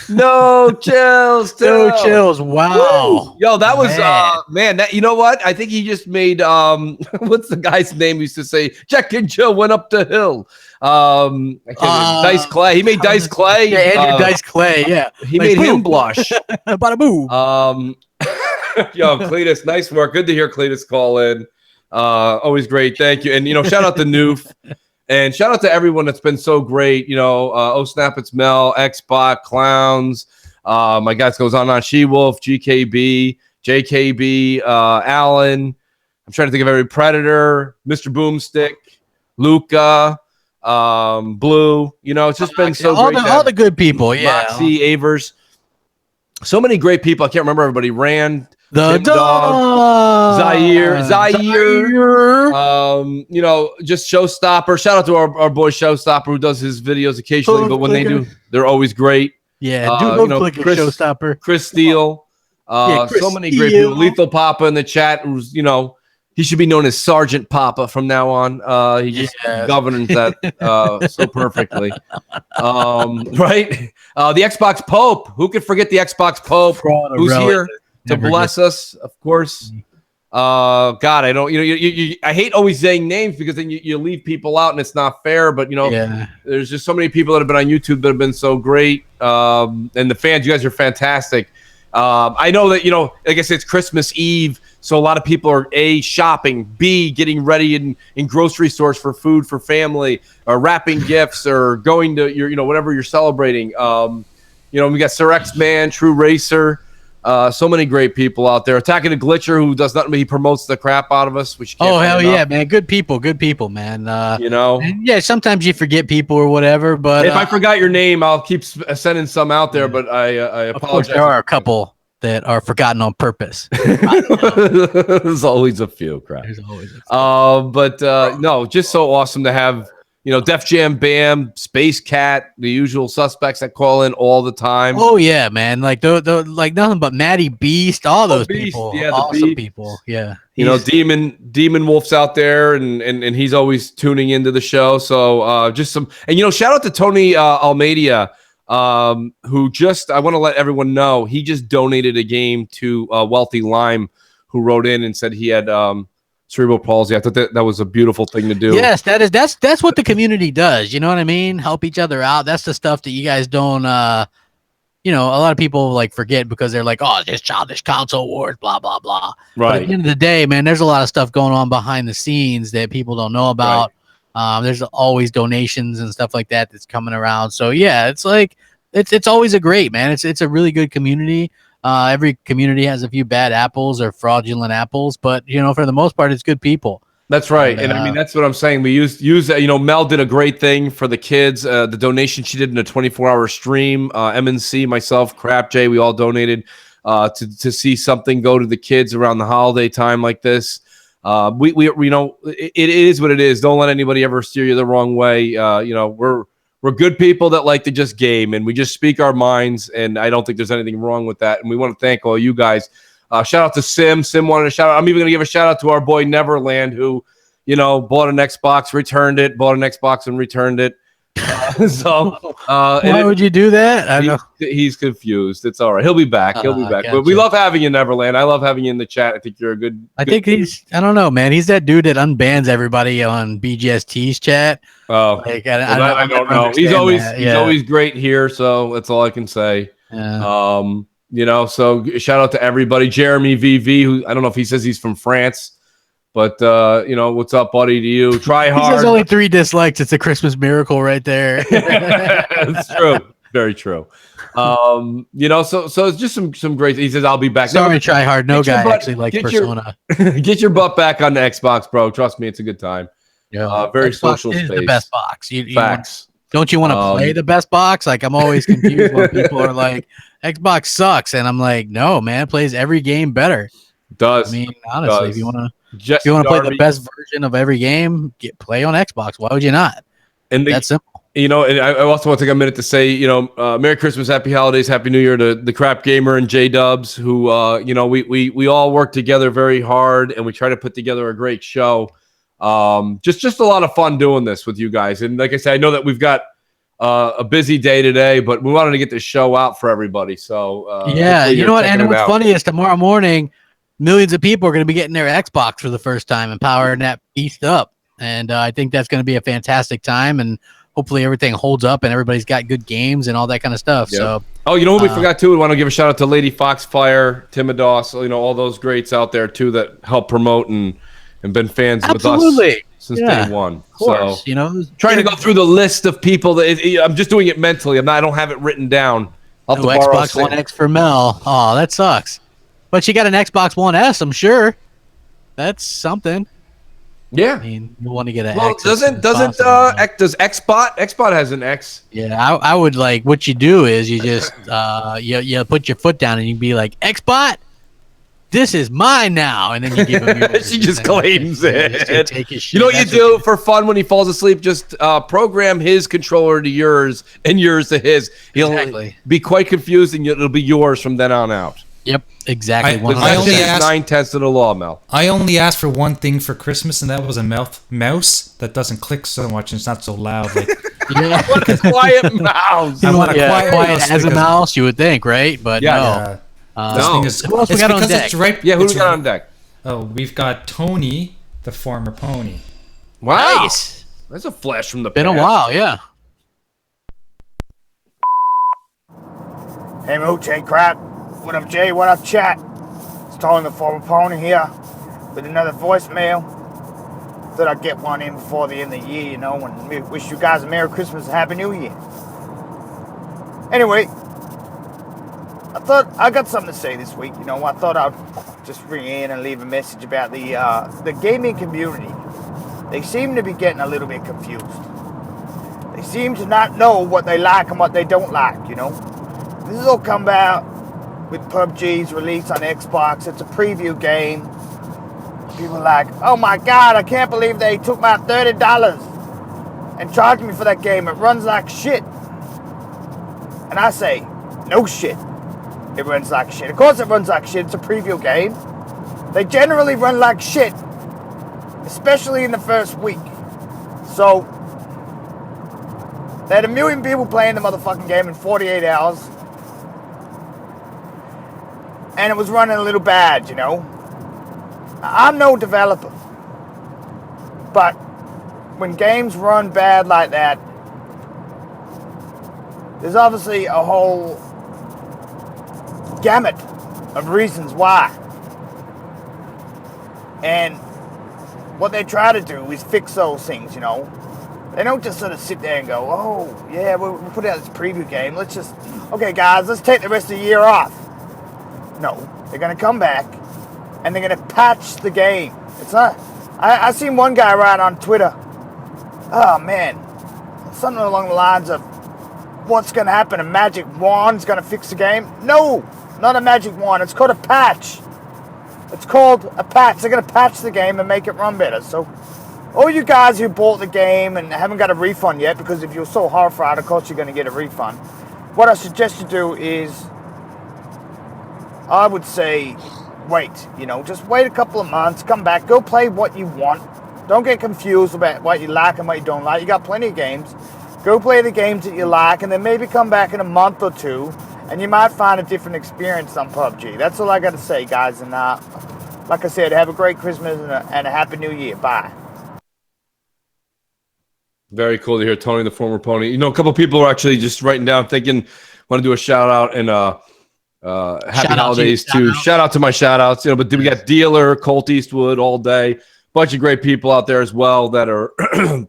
No chills. No chills. Wow. Woo. Yo, that was man. That, you know what? I think he just made what's the guy's name used to say? Jack and Jill went up the hill. I can't remember. Dice Clay. He made Dice Clay. Yeah, Andrew Dice Clay. Yeah, he made him blush. Bada boom. Yo, Cletus, nice work. Good to hear Cletus call in. Always great. Thank you. And shout out to Noof. And shout out to everyone that's been so great. Oh Snap, it's Mel, Xbot, Clowns. My guys goes on She-Wolf, GKB, JKB, Alan. I'm trying to think of every Predator, Mr. Boomstick, Luca, Blue. It's just been so great. All the good people. Yeah. Moxie, Avers. So many great people. I can't remember everybody. Rand. The dog, Zaire, just Showstopper. Shout out to our boy Showstopper who does his videos occasionally, but when they do, they're always great. Yeah, Chris, Showstopper. Chris Steele. Chris so many great people. Lethal Papa in the chat, who's he should be known as Sergeant Papa from now on. He just governs that so perfectly. Right? The Xbox Pope. Who could forget the Xbox Pope? Who's here to bless us, of course. God, I don't. I hate always saying names because then you leave people out and it's not fair. But there's just so many people that have been on YouTube that have been so great. And the fans, you guys are fantastic. I know that like I said, it's Christmas Eve, so a lot of people are A, shopping, B, getting ready in grocery stores for food for family, or wrapping gifts, or going to your whatever you're celebrating. We got Sir X Man, True Racer. So many great people out there. Attacking the Glitcher, who does nothing but he promotes the crap out of us. Which hell yeah, man! Good people, man. And yeah, sometimes you forget people or whatever. But if I forgot your name, I'll keep sending some out there. But I apologize. Of course, there are a couple that are forgotten on purpose. There's always a few, crap. There's always a few. No, just so awesome to have. Def Jam Bam, Space Cat, the usual suspects that call in all the time. Oh yeah, man! Like the like nothing but Matty Beast, all those people, awesome people. Yeah, Demon Wolf's out there, and he's always tuning into the show. So just some, and shout out to Tony Almeida, who I want to let everyone know he just donated a game to Wealthy Lime, who wrote in and said he had cerebral palsy. I thought that was a beautiful thing to do. Yes, that's what the community does. You know what I mean? Help each other out. That's the stuff that you guys don't. A lot of people forget because they're like, oh, this childish console wars, blah blah blah. Right. But at the end of the day, man, there's a lot of stuff going on behind the scenes that people don't know about. Right. There's always donations and stuff like that that's coming around. So yeah, it's it's always a great, man. It's a really good community. Every community has a few bad apples or fraudulent apples, but for the most part, it's good people. That's right, and I mean that's what I'm saying. We use Mel did a great thing for the kids. The donation she did in a 24-hour stream. MNC, myself, Crap Jay, we all donated to see something go to the kids around the holiday time like this. We it is what it is. Don't let anybody ever steer you the wrong way. We're good people that like to just game, and we just speak our minds, and I don't think there's anything wrong with that. And we want to thank all you guys. Shout out to Sim. Sim wanted a shout out. I'm even going to give a shout out to our boy Neverland, who, bought an Xbox, returned it, bought an Xbox and returned it. Why would you do that? I know he's confused. It's all right. He'll be back. He'll be back. Gotcha. But we love having you, Neverland. I love having you in the chat. I think you're a good. I think I don't know, man. He's that dude that unbans everybody on BGST's chat. Oh, I don't know. He's always great here. So that's all I can say. Yeah. So shout out to everybody. Jeremy VV, who I don't know if he says he's from France. But, what's up, buddy, to you? Try hard. He says only 3 dislikes. It's a Christmas miracle right there. It's true. Very true. So it's just some great. He says, I'll be back. Sorry, Try Hard. No guy actually likes Persona. Get your butt back on the Xbox, bro. Trust me, it's a good time. Yeah. Very Xbox social is space. the best box. Facts. Don't you want to play the best box? Like, I'm always confused when people are like, Xbox sucks, and I'm like, no, man, it plays every game better. Does I mean, honestly, if you want to play the Darby- best version of every game, play on Xbox. Why would you not? And that's simple. You know, and I also want to take a minute to say, you know, Merry Christmas, Happy Holidays, Happy New Year to the Crap Gamer and J Dubs, who, you know, we all work together very hard, and we try to put together a great show. Just a lot of fun doing this with you guys. And like I said, I know that we've got a busy day today, but we wanted to get this show out for everybody. So yeah, you know what? And what's funny is tomorrow morning, millions of people are going to be getting their Xbox for the first time and powering that beast up. And I think that's going to be a fantastic time. And hopefully everything holds up and everybody's got good games and all that kind of stuff. Yep. So, oh, you know what we forgot too? We want to give a shout out to Lady Foxfire, Timidos, you know, all those greats out there too that help promote and been fans with us since day one. Of course, so, you know, trying to go through the list of people that I'm just doing it mentally. I don't have it written down. I'll have to borrow Xbox One X for Mel. Oh, that sucks. But you got an Xbox One S, I'm sure. That's something. Yeah, I mean, you want to get an X. Does Xbot has an X? Yeah, I would like what you do is you just you put your foot down and you be like, Xbot, this is mine now, and then you give him yours. She just claims it. Take his shit. You know what you do for fun when he falls asleep? Just program his controller to yours and yours to his. He'll be quite confused, and it'll be yours from then on out. Yep, exactly. I only asked 9/10 of the law, Mel. I only asked for one thing for Christmas, and that was a mouse that doesn't click so much and it's not so loud. Like, I want a quiet mouse. I want a quiet mouse as a mouse, you would think, right? But no. This thing is, who else we got on deck? Yeah, who we got on deck? Oh, we've got Tony, the former pony. Wow, nice. That's a flash from the Been past. a while, yeah. Hey, Mooch, hey, Crap. What up, Jay? What up, chat? It's Tony, the former pony here with another voicemail. Thought I'd get one in before the end of the year, you know, and wish you guys a Merry Christmas and Happy New Year. Anyway, I thought I got something to say this week, you know. I thought I'd just ring in and leave a message about the gaming community. They seem to be getting a little bit confused. They seem to not know what they like and what they don't like, you know. This has all come about with PUBG's release on Xbox. It's a preview game. People are like, oh my god, I can't believe they took my $30 and charged me for that game. It runs like shit. And I say, no shit. It runs like shit. Of course it runs like shit. It's a preview game. They generally run like shit, especially in the first week. So, they had 1 million people playing the motherfucking game in 48 hours. And it was running a little bad, you know. I'm no developer. But when games run bad like that, there's obviously a whole gamut of reasons why. And what they try to do is fix those things, you know. They don't just sort of sit there and go, oh, yeah, we'll put out this preview game. Let's just, okay, guys, let's take the rest of the year off. No, they're going to come back and they're going to patch the game. It's not, I seen one guy write on Twitter, oh man, something along the lines of, what's going to happen? A magic wand's going to fix the game? No, not a magic wand. It's called a patch. It's called a patch. They're going to patch the game and make it run better. So, all you guys who bought the game and haven't got a refund yet, because if you're so horrified, of course you're going to get a refund. What I suggest you do is, I would say, wait. You know, just wait a couple of months, come back, go play what you want. Don't get confused about what you like and what you don't like. You got plenty of games. Go play the games that you like, and then maybe come back in a month or two, and you might find a different experience on PUBG. That's all I got to say, guys. And like I said, have a great Christmas and a Happy New Year. Bye. Very cool to hear Tony, the former pony. You know, a couple of people are actually just writing down, thinking, want to do a shout out and happy holidays too. Shout out to my shout outs. You know, but we got Dealer, Colt Eastwood all day. Bunch of great people out there as well that are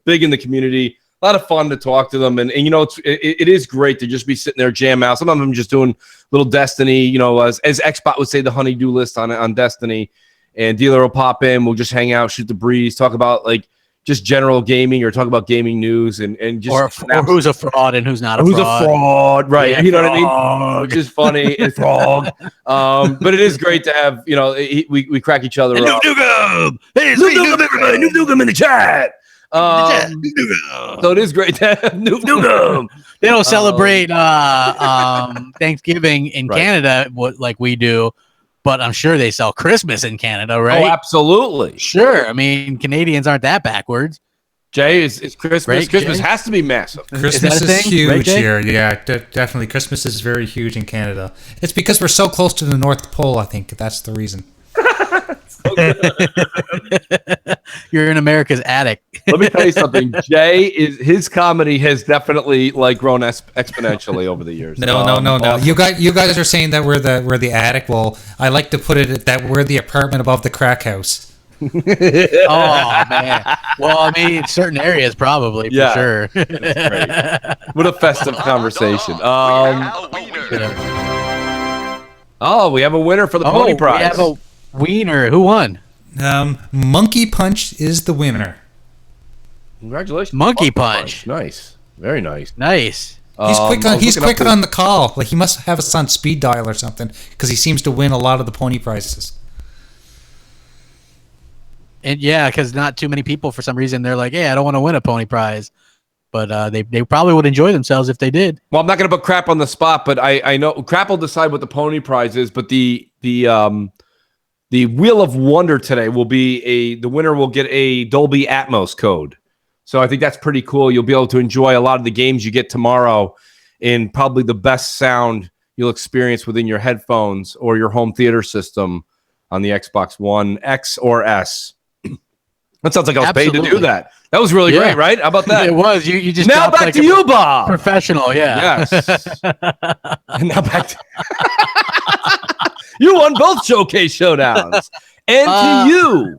big in the community. A lot of fun to talk to them. And you know, it is great to just be sitting there jam out. Some of them just doing little Destiny, you know, as Xbot would say, the honey-do list on Destiny. And Dealer will pop in. We'll just hang out, shoot the breeze, talk about, like, just general gaming or talk about gaming news and just or who's a fraud and who's not a who's fraud. a fraud, right? Yeah, You know what I frog. mean? Which is funny and frog. But it is great to have, you know, we crack each other up. Nukem! Hey, Noob Nukem, everybody! Noob Nukem in the chat. So it is great to have Noob Nukem. They don't celebrate Thanksgiving in Right. Canada like we do, but I'm sure they sell Christmas in Canada, right? Oh, absolutely. Sure. I mean, Canadians aren't that backwards. Jay, it's Christmas. Right, Christmas Jay? has to be massive. Christmas that a is thing? huge Right, Jay? here. Yeah, definitely. Christmas is very huge in Canada. It's because we're so close to the North Pole, I think. That's the reason. You're in America's attic. Let me tell you something. His comedy has definitely like grown exponentially over the years. No. You guys are saying that we're the attic. Well, I like to put it that we're the apartment above the crack house. Oh man. Well, I mean, certain areas probably for sure. What a festive conversation. We have a winner for the pony prize. We have a wiener. Who won? Monkey Punch is the winner. Congratulations, Monkey Punch. Nice, very nice. Nice. He's quick on the call. Like he must have us on speed dial or something because he seems to win a lot of the pony prizes. And yeah, because not too many people, for some reason, they're like, "Hey, I don't want to win a pony prize," but they probably would enjoy themselves if they did. Well, I'm not going to put Crap on the spot, but I know Crap will decide what the pony prize is. But the Wheel of Wonder today will be the winner will get a Dolby Atmos code. So I think that's pretty cool. You'll be able to enjoy a lot of the games you get tomorrow in probably the best sound you'll experience within your headphones or your home theater system on the Xbox One X or S. That sounds like I was paid to do that. That was really great, right? How about that? It was. You just now dropped back like to you, Bob. Professional, yeah. Yes. And now back to you won both showcase showdowns. And to you.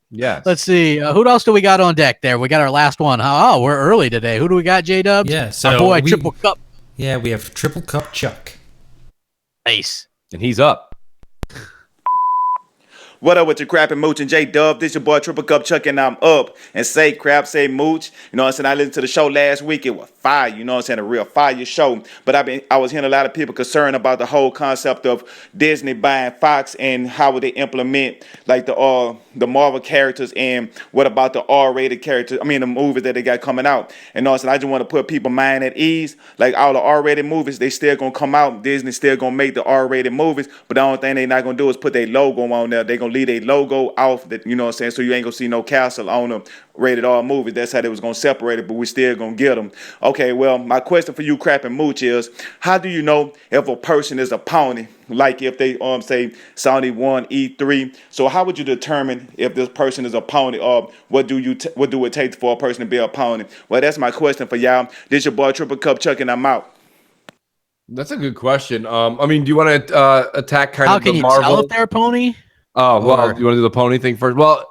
Yes. Let's see. Who else do we got on deck there? We got our last one. Oh, we're early today. Who do we got, J-Dubs? Yeah, so our boy, Triple Cup. Yeah, we have Triple Cup Chuck. Nice. And he's up. What up with your Crap and Mooch and J-Dub? This your boy Triple Cup Chuck and I'm up. And say Crap, say Mooch. You know what I'm saying? I listened to the show last week. It was fire. You know what I'm saying? A real fire show. But I was hearing a lot of people concerned about the whole concept of Disney buying Fox and how would they implement like the Marvel characters and what about the R-rated characters? I mean the movies that they got coming out. And you know what I'm saying? I just want to put people mind at ease. Like all the R-rated movies, they still gonna come out. Disney still gonna make the R-rated movies. But the only thing they not gonna do is put their logo on there. They gonna leave their logo off, that, you know what I'm saying? So you ain't gonna see no castle on them rated R movies. That's how they was gonna separate it, but we still gonna get them. Okay, well, my question for you, Crap and Mooch, is how do you know if a person is a pony? Like if they say Sony won E3, so how would you determine if this person is a pony, or what do it take for a person to be a pony? Well, that's my question for y'all. This your boy Triple Cup Chuck and I'm out. That's a good question. I mean, do you want to attack kind How of can the you Marvel? tell if they're a pony? Oh, well, Or- you want to do the pony thing first? Well,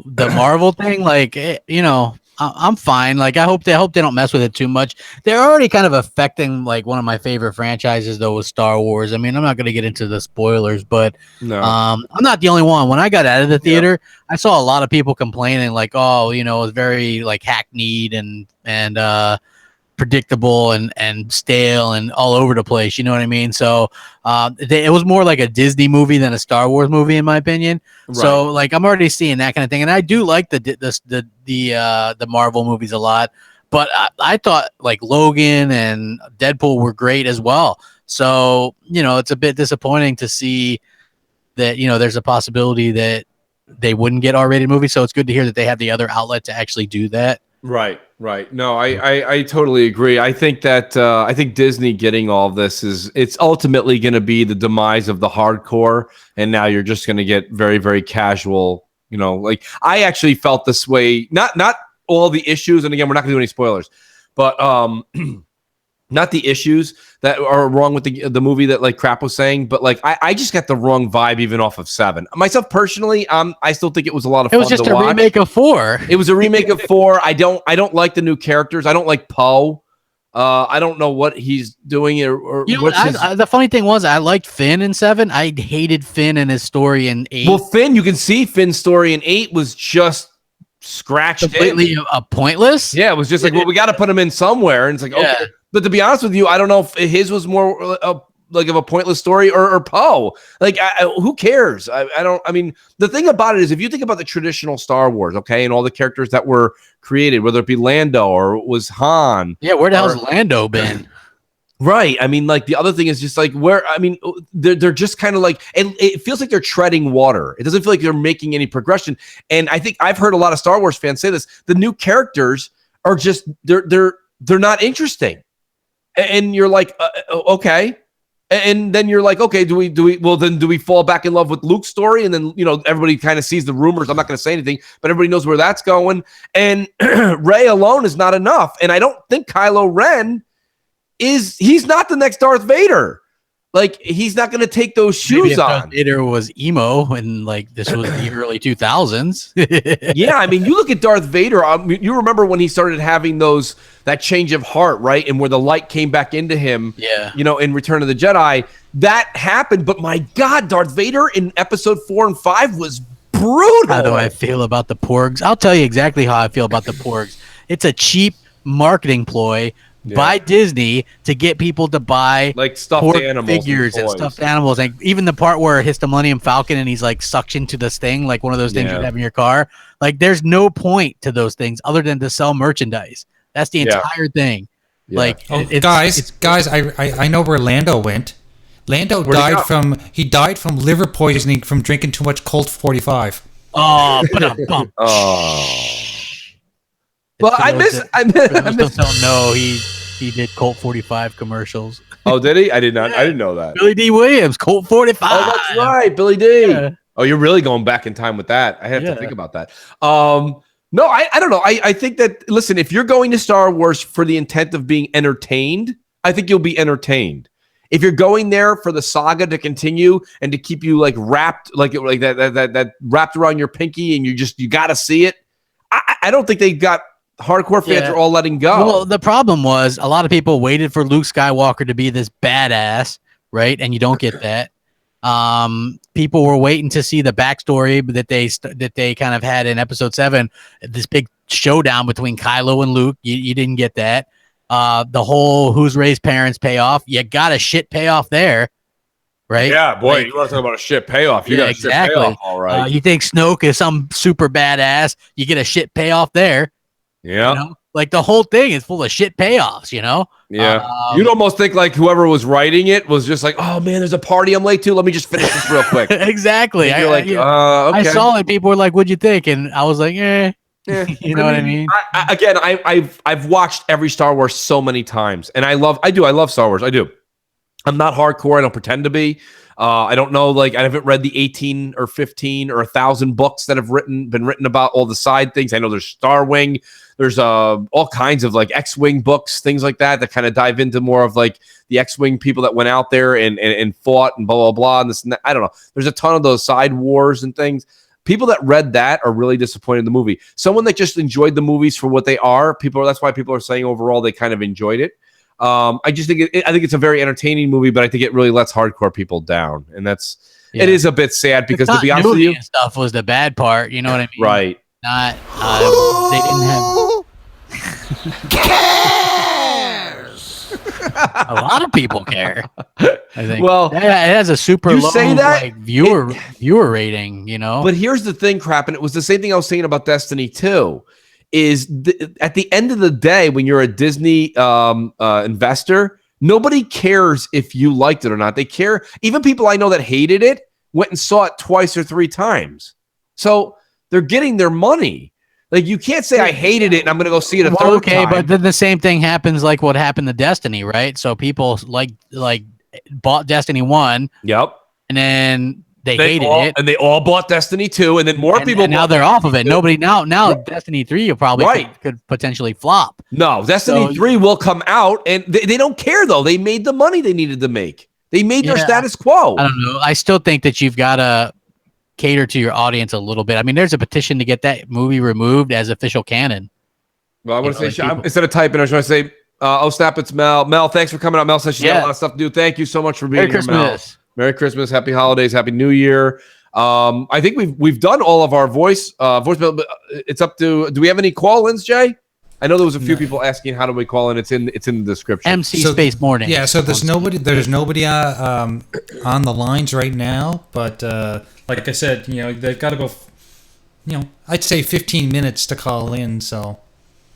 the Marvel thing, like, you know, I'm fine. Like, I hope they don't mess with it too much. They're already kind of affecting like one of my favorite franchises, though, with Star Wars. I mean, I'm not going to get into the spoilers, but no. I'm not the only one. When I got out of the theater, I saw a lot of people complaining, like, oh, you know, it's very like hackneyed and predictable and stale and all over the place. You know what I mean? So it was more like a Disney movie than a Star Wars movie, in my opinion. Right. So like I'm already seeing that kind of thing, and I do like the Marvel movies a lot. But I thought like Logan and Deadpool were great as well. So you know, it's a bit disappointing to see that, you know, there's a possibility that they wouldn't get R-rated movies. So it's good to hear that they have the other outlet to actually do that. Right. No, I totally agree. I think that I think Disney getting all of this it's ultimately going to be the demise of the hardcore, and now you're just going to get very, very casual. You know, like I actually felt this way. Not all the issues, and again, we're not going to do any spoilers, but not the issues that are wrong with the movie that like Crap was saying, but like I just got the wrong vibe even off of 7. Myself personally, I still think it was a lot of fun. It was just to a watch. remake of 4. It was a remake of 4. I don't like the new characters. I don't like Poe. I don't know what he's doing or You know, what's his... the funny thing was I liked Finn in 7. I hated Finn and his story in 8. Well, Finn, you can see Finn's story in 8 was just scratched completely pointless. Yeah, it was just like, well, we got to put him in somewhere, and it's like, okay. But to be honest with you, I don't know if his was more like of a pointless story or Poe. Like, who cares? I mean, the thing about it is, if you think about the traditional Star Wars, okay, and all the characters that were created, whether it be Lando or it was Han. Yeah, where the hell's Lando been? Right. I mean, like the other thing is just like they're just kind of like, and it feels like they're treading water. It doesn't feel like they're making any progression. And I think I've heard a lot of Star Wars fans say this. The new characters are just they're not interesting. And you're like, okay. And then you're like, okay, do we fall back in love with Luke's story? And then, everybody kind of sees the rumors. I'm not going to say anything, but everybody knows where that's going. And Rey alone is not enough. And I don't think Kylo Ren he's not the next Darth Vader. Like, he's not going to take those shoes on. Darth Vader was emo and like this was the early 2000s. Yeah, I mean, you look at Darth Vader. You remember when he started having that change of heart, right? And where the light came back into him. Yeah. In Return of the Jedi, that happened. But my God, Darth Vader in Episode 4 and 5 was brutal. How do I feel about the Porgs? I'll tell you exactly how I feel about the Porgs. It's a cheap marketing ploy by Disney to get people to buy like stuffed animals figures and stuffed animals, and even the part where it's the Millennium Falcon and he's like suctioned to this thing, like one of those things you have in your car. Like, there's no point to those things other than to sell merchandise. That's the entire thing. Like, guys, I know where Lando went. Lando died from liver poisoning from drinking too much Colt 45. Oh, but a bump. Well, I miss. Don't know he did Colt 45 commercials. Oh, did he? I did not. I didn't know that. Billy D. Williams, Colt 45. Oh, that's right, Billy D. Yeah. Oh, you're really going back in time with that. I have to think about that. No, I don't know. I think that, listen, if you're going to Star Wars for the intent of being entertained, I think you'll be entertained. If you're going there for the saga to continue and to keep you like wrapped, like that wrapped around your pinky, and you got to see it. I don't think they got. Hardcore fans are all letting go. Well, the problem was a lot of people waited for Luke Skywalker to be this badass, right? And you don't get that. People were waiting to see the backstory that they kind of had in Episode 7. This big showdown between Kylo and Luke. You didn't get that. The whole who's Rey's parents payoff. You got a shit payoff there, right? Yeah, boy, you want to talk about a shit payoff? You got a shit payoff, all right. You think Snoke is some super badass? You get a shit payoff there. Yeah. Like the whole thing is full of shit payoffs, Yeah. You'd almost think like whoever was writing it was just like, oh man, there's a party I'm late to. Let me just finish this real quick. Exactly. You're like, okay. I saw it. People were like, what'd you think? And I was like, you know what I mean? I've watched every Star Wars so many times, and I love Star Wars. I do. I'm not hardcore. I don't pretend to be. I don't know, like, I haven't read the 18 or 15 or 1,000 books that have been written about all the side things. I know there's Star Wing. There's all kinds of like X-Wing books, things like that kind of dive into more of like the X-Wing people that went out there and fought and blah, blah, blah. And this and that. I don't know. There's a ton of those side wars and things. People that read that are really disappointed in the movie. Someone that just enjoyed the movies for what they are, that's why people are saying overall they kind of enjoyed it. I just think I think it's a very entertaining movie, but I think it really lets hardcore people down, and it is a bit sad because, to be honest with you, stuff was the bad part. You know what I mean? Right? Not they didn't have. Cares. A lot of people care. I think. Well, it has a super low that, viewer rating. But here's the thing, crap, and it was the same thing I was saying about Destiny 2. Is at the end of the day, when you're a Disney investor, nobody cares if you liked it or not. They care. Even people I know that hated it went and saw it twice or 3 times. So they're getting their money. Like, you can't say I hated it and I'm going to go see it a third time. But then the same thing happens like what happened to Destiny, right? So people like bought Destiny 1. Yep. And then they hated it. And they all bought Destiny 2, and then more people. And now they're off of it. Nobody now Destiny 3 will probably could potentially flop. No, Destiny 3 will come out, and they don't care though. They made the money they needed to make. They made their status quo. I don't know. I still think that you've got to cater to your audience a little bit. I mean, there's a petition to get that movie removed as official canon. Well, I want to say, instead of typing, I was going to say, oh snap, it's Mel. Mel, thanks for coming out. Mel says she's got a lot of stuff to do. Thank you so much for being here, Mel. Merry Christmas, happy holidays, happy New Year. I think we've done all of our voicemail, but it's up to. Do we have any call-ins, Jay? I know there was a few people asking how do we call in. It's in the description. MC Space Morning. Yeah, so there's nobody on the lines right now, but like I said, they've got to go. I'd say 15 minutes to call in. So.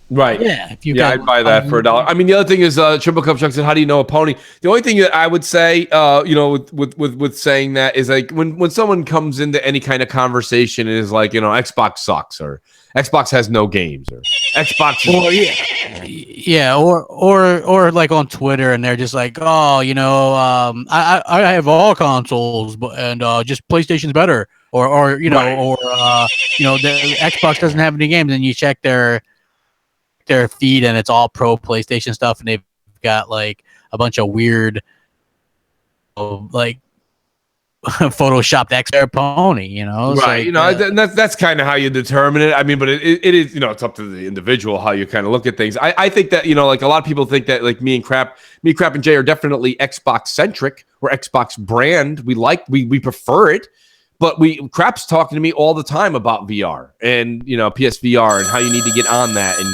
Right. Yeah. If you I'd buy that for $1. I mean, the other thing is, Triple Cup Chuck said, "How do you know a pony?" The only thing that I would say, with saying that is like when someone comes into any kind of conversation and is like, Xbox sucks or Xbox has no games or Xbox. Or like on Twitter and they're just like, I have all consoles, and just PlayStation's better, or the Xbox doesn't have any games, and you check their feed and it's all pro PlayStation stuff, and they've got like a bunch of weird like photoshopped X-Bear pony, right? That's kind of how you determine it. I mean, but it is, it's up to the individual how you kind of look at things. I think that like a lot of people think that like me, Crap and Jay are definitely Xbox centric or Xbox brand. We prefer it. But Crap's talking to me all the time about VR and PSVR and how you need to get on that, and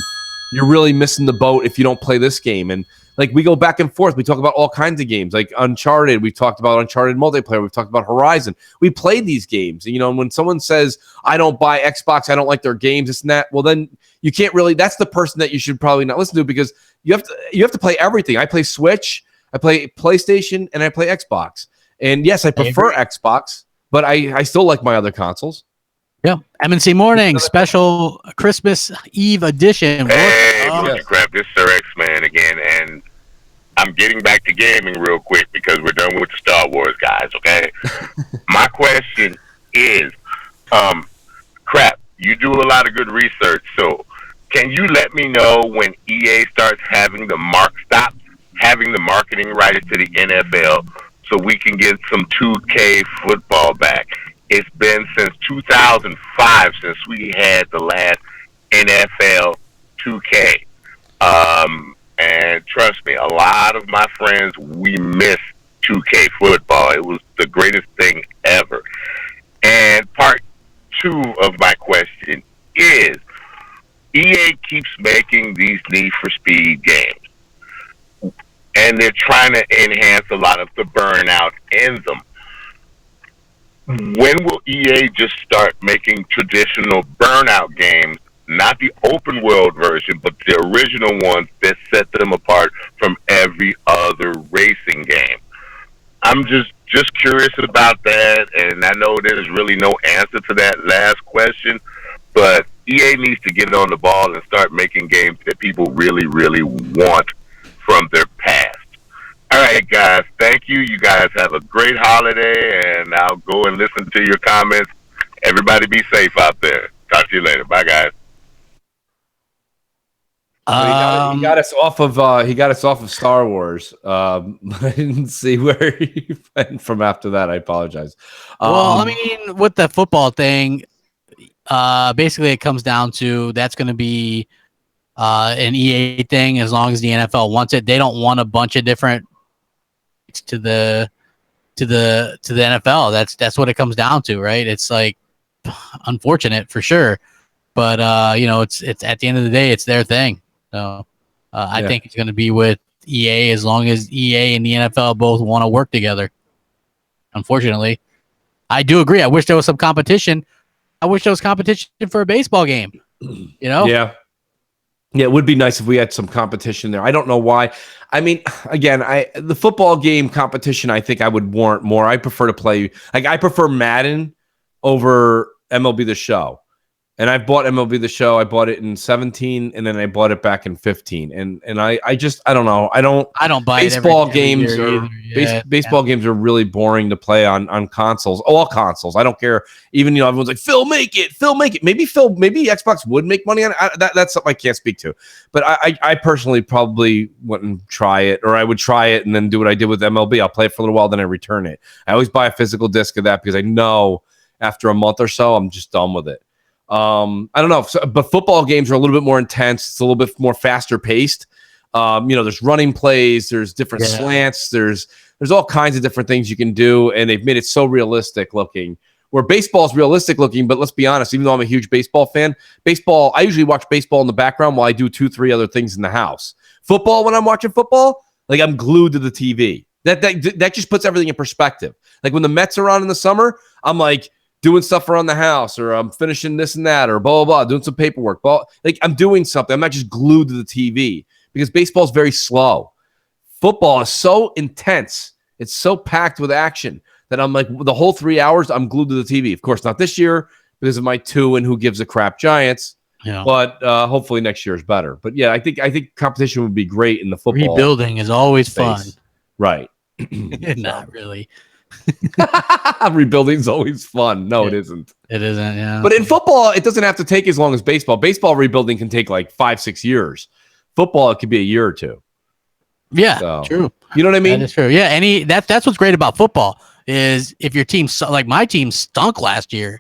you're really missing the boat if you don't play this game. And like we go back and forth. We talk about all kinds of games, like Uncharted. We've talked about Uncharted multiplayer. We've talked about Horizon. We played these games. And, when someone says, I don't buy Xbox, I don't like their games, this and that, well, then you can't really, that's the person that you should probably not listen to, because you have to play everything. I play Switch, I play PlayStation, and I play Xbox. And yes, I prefer Xbox, but I still like my other consoles. Yeah. MNC Morning, special Christmas Eve edition. Hey, Crap, this is Sir X-Man again, and I'm getting back to gaming real quick because we're done with the Star Wars guys, okay? My question is, Crap, you do a lot of good research, so can you let me know when EA starts having the marketing rights to the NFL so we can get some 2K football back? It's been since 2005 since we had the last NFL 2K. And trust me, a lot of my friends, we miss 2K football. It was the greatest thing ever. And part two of my question is, EA keeps making these Need for Speed games, and they're trying to enhance a lot of the burnout in them. When will EA just start making traditional Burnout games, not the open world version, but the original ones that set them apart from every other racing game? I'm just curious about that, and I know there's really no answer to that last question, but EA needs to get on the ball and start making games that people really, really want from their past. All right, guys. Thank you. You guys have a great holiday, and I'll go and listen to your comments. Everybody be safe out there. Talk to you later. Bye, guys. He got us off of Star Wars. I didn't see where he went from after that. I apologize. Well, I mean, with the football thing, basically it comes down to that's going to be an EA thing as long as the NFL wants it. They don't want a bunch of different to the NFL. That's what it comes down to, right? It's like unfortunate for sure, but it's at the end of the day, it's their thing. So I think it's going to be with EA as long as EA and the NFL both want to work together. Unfortunately, I do agree. I wish there was some competition. I wish there was competition for a baseball game. Yeah, it would be nice if we had some competition there. I don't know why. I mean, again, the football game competition, I think I would warrant more. I prefer to play, I prefer Madden over MLB The Show. And I've bought MLB The Show. I bought it in 17, and then I bought it back in 15. And I don't know. I don't buy baseball games. Baseball games are really boring to play on consoles. All consoles. I don't care. Even everyone's like, Phil, make it. Maybe Xbox would make money on it. That's something I can't speak to. But I personally probably wouldn't try it, or I would try it and then do what I did with MLB. I'll play it for a little while, then I return it. I always buy a physical disc of that because I know after a month or so I'm just done with it. I don't know, but football games are a little bit more intense. It's a little bit more faster paced. There's running plays, there's different slants, there's all kinds of different things you can do, and they've made it so realistic looking Where baseball is realistic looking, but let's be honest, even though I'm a huge baseball fan, I usually watch baseball in the background while I do 2-3 other things in the house. Football, when I'm watching football, like I'm glued to the TV. That just puts everything in perspective. Like when the Mets are on in the summer, I'm like doing stuff around the house, or I'm finishing this and that, or blah, blah, blah, doing some paperwork. Like I'm doing something. I'm not just glued to the TV because baseball is very slow. Football is so intense. It's so packed with action that I'm like the whole 3 hours, I'm glued to the TV. Of course, not this year because of my 2 and who gives a crap Giants. Yeah. But hopefully next year is better. But yeah, I think competition would be great in the football. Rebuilding is always fun. Right. Not really. Rebuilding is always fun. No, it isn't. It isn't, yeah. But in football, it doesn't have to take as long as baseball. Baseball rebuilding can take like 5-6 years. Football, it could be a year or 2. Yeah, true. You know what I mean? That is true. Yeah, that's what's great about football is if your team, like my team stunk last year,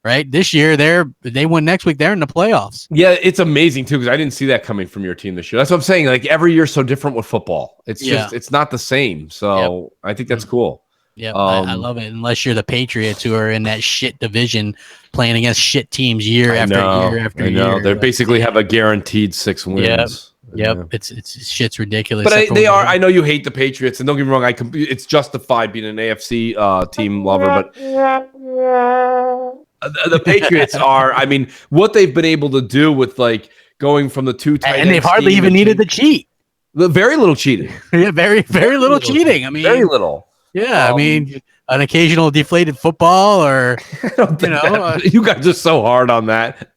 right? This year they win next week. They're in the playoffs. Yeah, it's amazing too because I didn't see that coming from your team this year. That's what I'm saying. Like every year's so different with football. It's just it's not the same. So I think that's cool. Yeah, I love it. Unless you're the Patriots who are in that shit division playing against shit teams year after year after year. They basically have a guaranteed 6 wins. Yep. It's shit's ridiculous. But they are. I know you hate the Patriots, and don't get me wrong. It's justified being an AFC team lover, but the Patriots are. I mean, what they've been able to do with like going from the 2 tight and they've hardly even needed to cheat. Very little cheating. Yeah, very little cheating. I mean, very little. Yeah, I mean, an occasional deflated football, or you guys are so hard on that.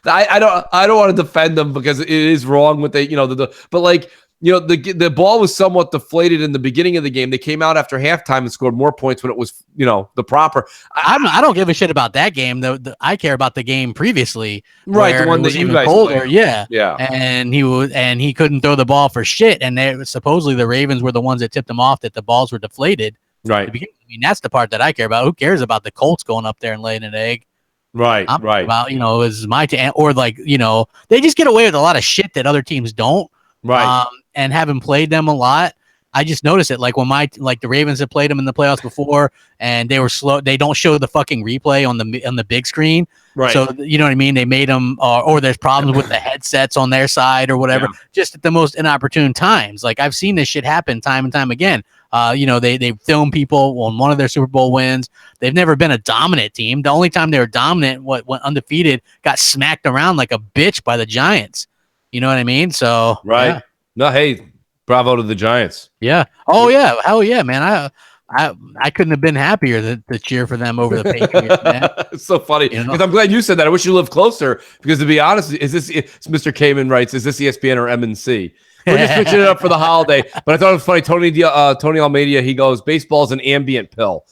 I don't want to defend them because it is wrong with but like the ball was somewhat deflated in the beginning of the game. They came out after halftime and scored more points when it was the proper. I don't give a shit about that game though. I care about the game previously, right? The one that you guys played. Yeah. And he couldn't throw the ball for shit. And supposedly the Ravens were the ones that tipped him off that the balls were deflated. Right. I mean, that's the part that I care about. Who cares about the Colts going up there and laying an egg? Right. I'm about is my team, or like they just get away with a lot of shit that other teams don't. Right. And having played them a lot, I just noticed it. Like when the Ravens had played them in the playoffs before, and they were slow. They don't show the fucking replay on the big screen. Right. So you know what I mean. They made them, or there's problems with the headsets on their side or whatever. Yeah. Just at the most inopportune times. Like I've seen this shit happen time and time again. They film people on one of their Super Bowl wins. They've never been a dominant team. The only time they were dominant, went undefeated, got smacked around like a bitch by the Giants. You know what I mean? So right. Yeah. No, hey, bravo to the Giants. Yeah. Oh yeah. Hell yeah, man. I couldn't have been happier to cheer for them over the Patriots, man. It's so funny because I'm glad you said that. I wish you lived closer because to be honest, Mr. Kamen writes, is this ESPN or MNC? We're just switching it up for the holiday. But I thought it was funny. Tony Almeida, he goes, baseball's an ambient pill.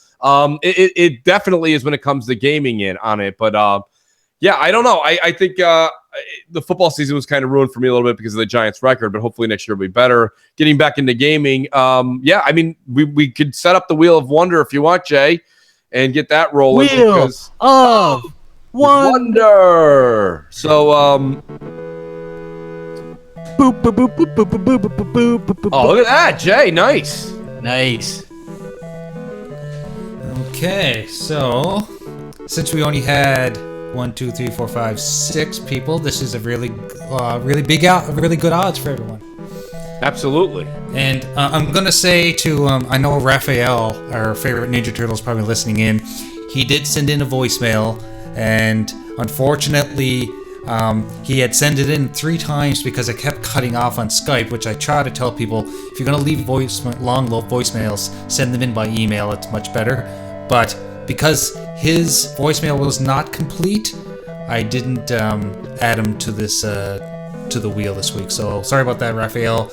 It definitely is when it comes to gaming on it. But yeah, I don't know. I think the football season was kind of ruined for me a little bit because of the Giants record, but hopefully next year will be better. Getting back into gaming. Yeah, I mean, we could set up the Wheel of Wonder if you want, Jay, and get that rolling. Wheel of Wonder. So, boop, boop, boop, boop, boop, boop, boop, boop, boop, boop. Oh, look at that, Jay. Nice. Okay, so since we only had 1, 2, 3, 4, 5, 6 people, this is a really good odds for everyone. Absolutely. And I'm gonna say to I know Raphael, our favorite Ninja Turtle, is probably listening in. He did send in a voicemail, and unfortunately, he had sent it in 3 times because I kept cutting off on Skype, which I try to tell people, if you're going to leave long voicemails, send them in by email. It's much better. But because his voicemail was not complete, I didn't add him to this to the wheel this week. So sorry about that, Raphael.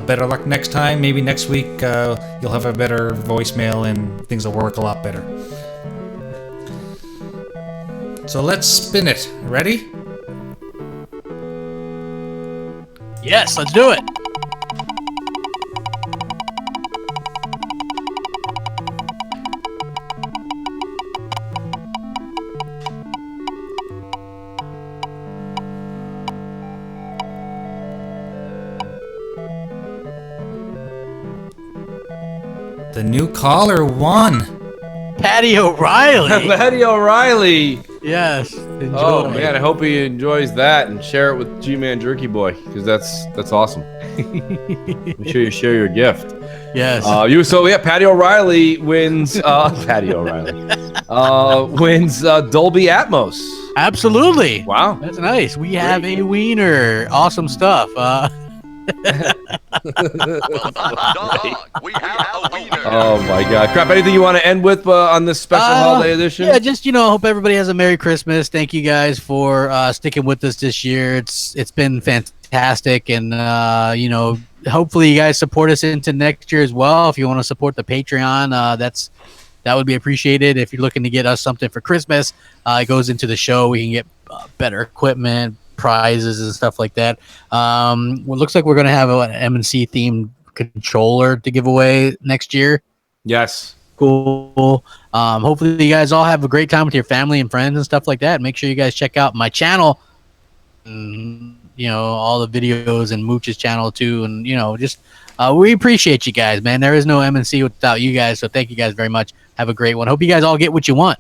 Better luck next time. Maybe next week you'll have a better voicemail and things will work a lot better. So let's spin it. Ready? Yes, let's do it. The new caller won. Patty O'Reilly. Patty O'Reilly. Yes. Oh man, I hope he enjoys that and share it with G-Man Jerky Boy because that's awesome. Make sure you share your gift. Yes. Patty O'Reilly wins. Patty O'Reilly wins Dolby Atmos. Absolutely. Wow, that's nice. We have a wiener. Awesome stuff. Oh my God, crap! Anything you want to end with on this special holiday edition? Yeah, just hope everybody has a Merry Christmas. Thank you guys for sticking with us this year. It's been fantastic, and hopefully you guys support us into next year as well. If you want to support the Patreon, that would be appreciated. If you're looking to get us something for Christmas, it goes into the show. We can get better equipment, prizes, and stuff like that. It looks like we're going to have an MNC themed controller to give away next year. Yes. Cool. Hopefully you guys all have a great time with your family and friends and stuff like that. Make sure you guys check out my channel. All the videos and Mooch's channel too. And, we appreciate you guys, man. There is no MNC without you guys. So thank you guys very much. Have a great one. Hope you guys all get what you want.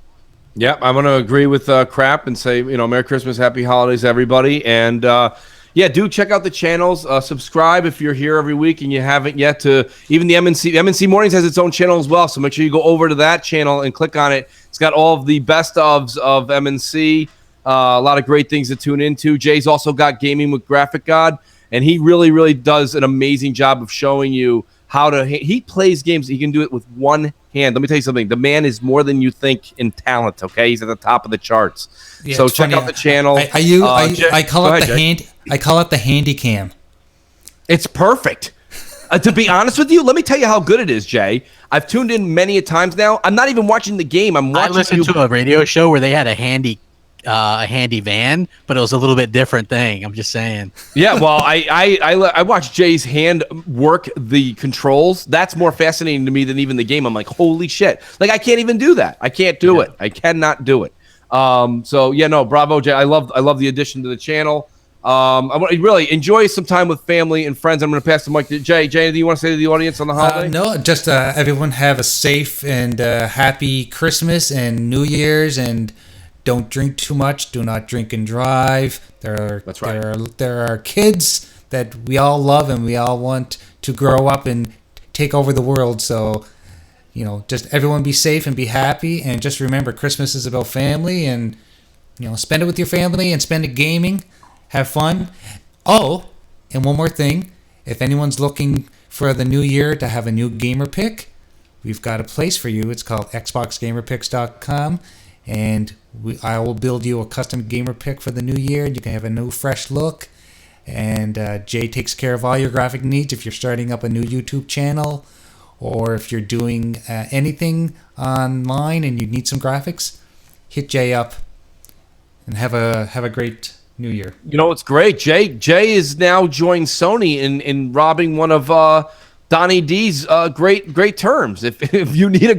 Yep, I'm going to agree with Crap and say, Merry Christmas, Happy Holidays, everybody. And, do check out the channels. Subscribe if you're here every week and you haven't yet to. Even the MNC Mornings has its own channel as well. So make sure you go over to that channel and click on it. It's got all of the best ofs of MNC. A lot of great things to tune into. Jay's also got Gaming with Graphic God. And he really, really does an amazing job of showing you how to. He plays games. He can do it with one hand. Let me tell you something. The man is more than you think in talent. Okay, he's at the top of the charts. Yeah, so check out the channel. I call it I call it the handy cam. It's perfect. To be honest with you, let me tell you how good it is, Jay. I've tuned in many a times now. I'm not even watching the game. I listened to a radio show where they had a handy van, but it was a little bit different thing. I'm just saying. Yeah, well, I watched Jay's hand work the controls. That's more fascinating to me than even the game. I'm like, holy shit! Like I can't even do that. I can't do it. I cannot do it. Bravo, Jay. I love the addition to the channel. I want to really enjoy some time with family and friends. I'm going to pass the mic to Jay. Jay, do you want to say to the audience on the holiday? No, just everyone have a safe and happy Christmas and New Year's, and don't drink too much. Do not drink and drive. That's right. There are kids that we all love and we all want to grow up and take over the world. So, just everyone be safe and be happy. And just remember, Christmas is about family, and spend it with your family and spend it gaming. Have fun. Oh, and one more thing. If anyone's looking for the new year to have a new gamer pick, we've got a place for you. It's called xboxgamerpicks.com. And I will build you a custom gamer pick for the new year. You can have a new, fresh look. And Jay takes care of all your graphic needs if you're starting up a new YouTube channel, or if you're doing anything online and you need some graphics. Hit Jay up and have a great New Year. It's great. Jay is now joined Sony in robbing one of Donnie D's great terms. If you need a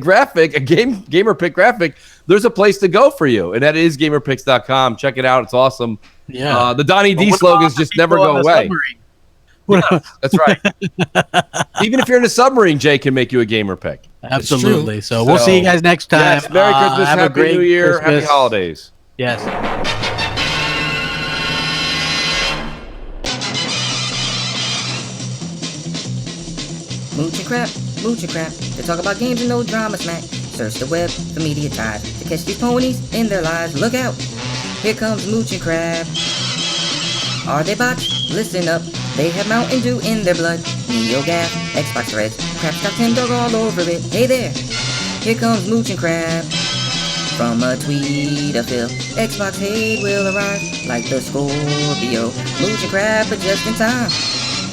gamer pick graphic, there's a place to go for you, and that is gamerpicks.com. Check it out. It's awesome. Yeah. The Donnie D slogans just never go away. Yeah, that's right. Even if you're in a submarine, Jay can make you a gamer pick. Absolutely. So we'll see you guys next time. Yes, Merry Christmas, have Happy a great New Year, Christmas. Happy Holidays. Yes. Mooch and crap. They talk about games and no drama smack. Search the web for media ties to catch these ponies in their lives. Look out! Here comes Mooch and crap. Are they bots? Listen up. They have Mountain Dew in their blood. NeoGaf, Xbox Red, Crap's got 10 dog all over it. Hey there! Here comes Mooch and crap. From a tweet of Phil, Xbox hate will arrive like the Scorpio. Mooch and crap, but just in time.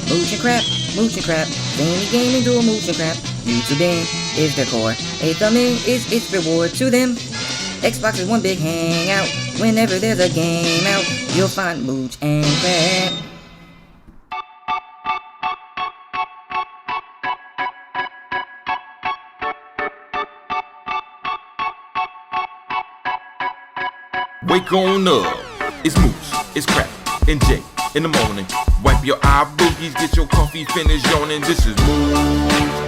Mooch and crap. Any gaming do a mooch and crap. YouTube in is their core. A thumb in is its reward to them. Xbox is one big hangout. Whenever there's a game out, you'll find Mooch and crap. Wake on up. It's Mooch, it's Crap, and Jay in the morning. Wipe your eye boogies, get your coffee finished yawning. This is Mooch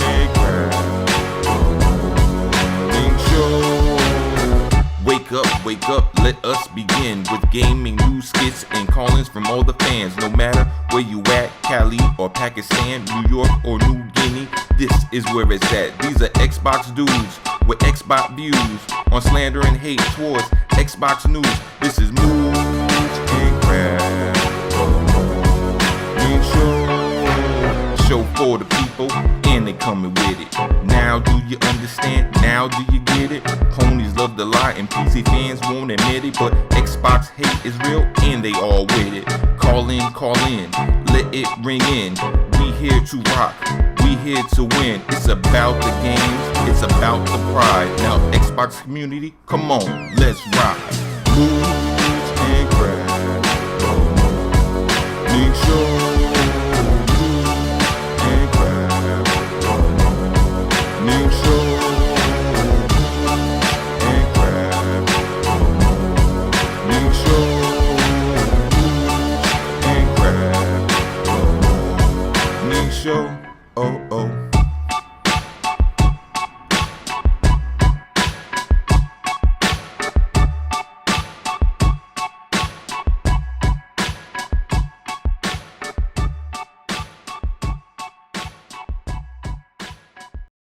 and Crap. Show. Wake up, let us begin with gaming news, skits, and call-ins from all the fans. No matter where you at, Cali or Pakistan, New York or New Guinea, this is where it's at. These are Xbox dudes with Xbox views on slander and hate towards Xbox news. This is Mooch and Crab. Show for the people, and they coming with it. Now do you understand? Now do you get it? Ponies love to lie and PC fans won't admit it, but Xbox hate is real and they all with it. Call in, let it ring in. We here to rock, we here to win. It's about the games, it's about the pride. Now Xbox community, come on, let's ride. Mooch and Crab. Make sure. Show, oh, oh.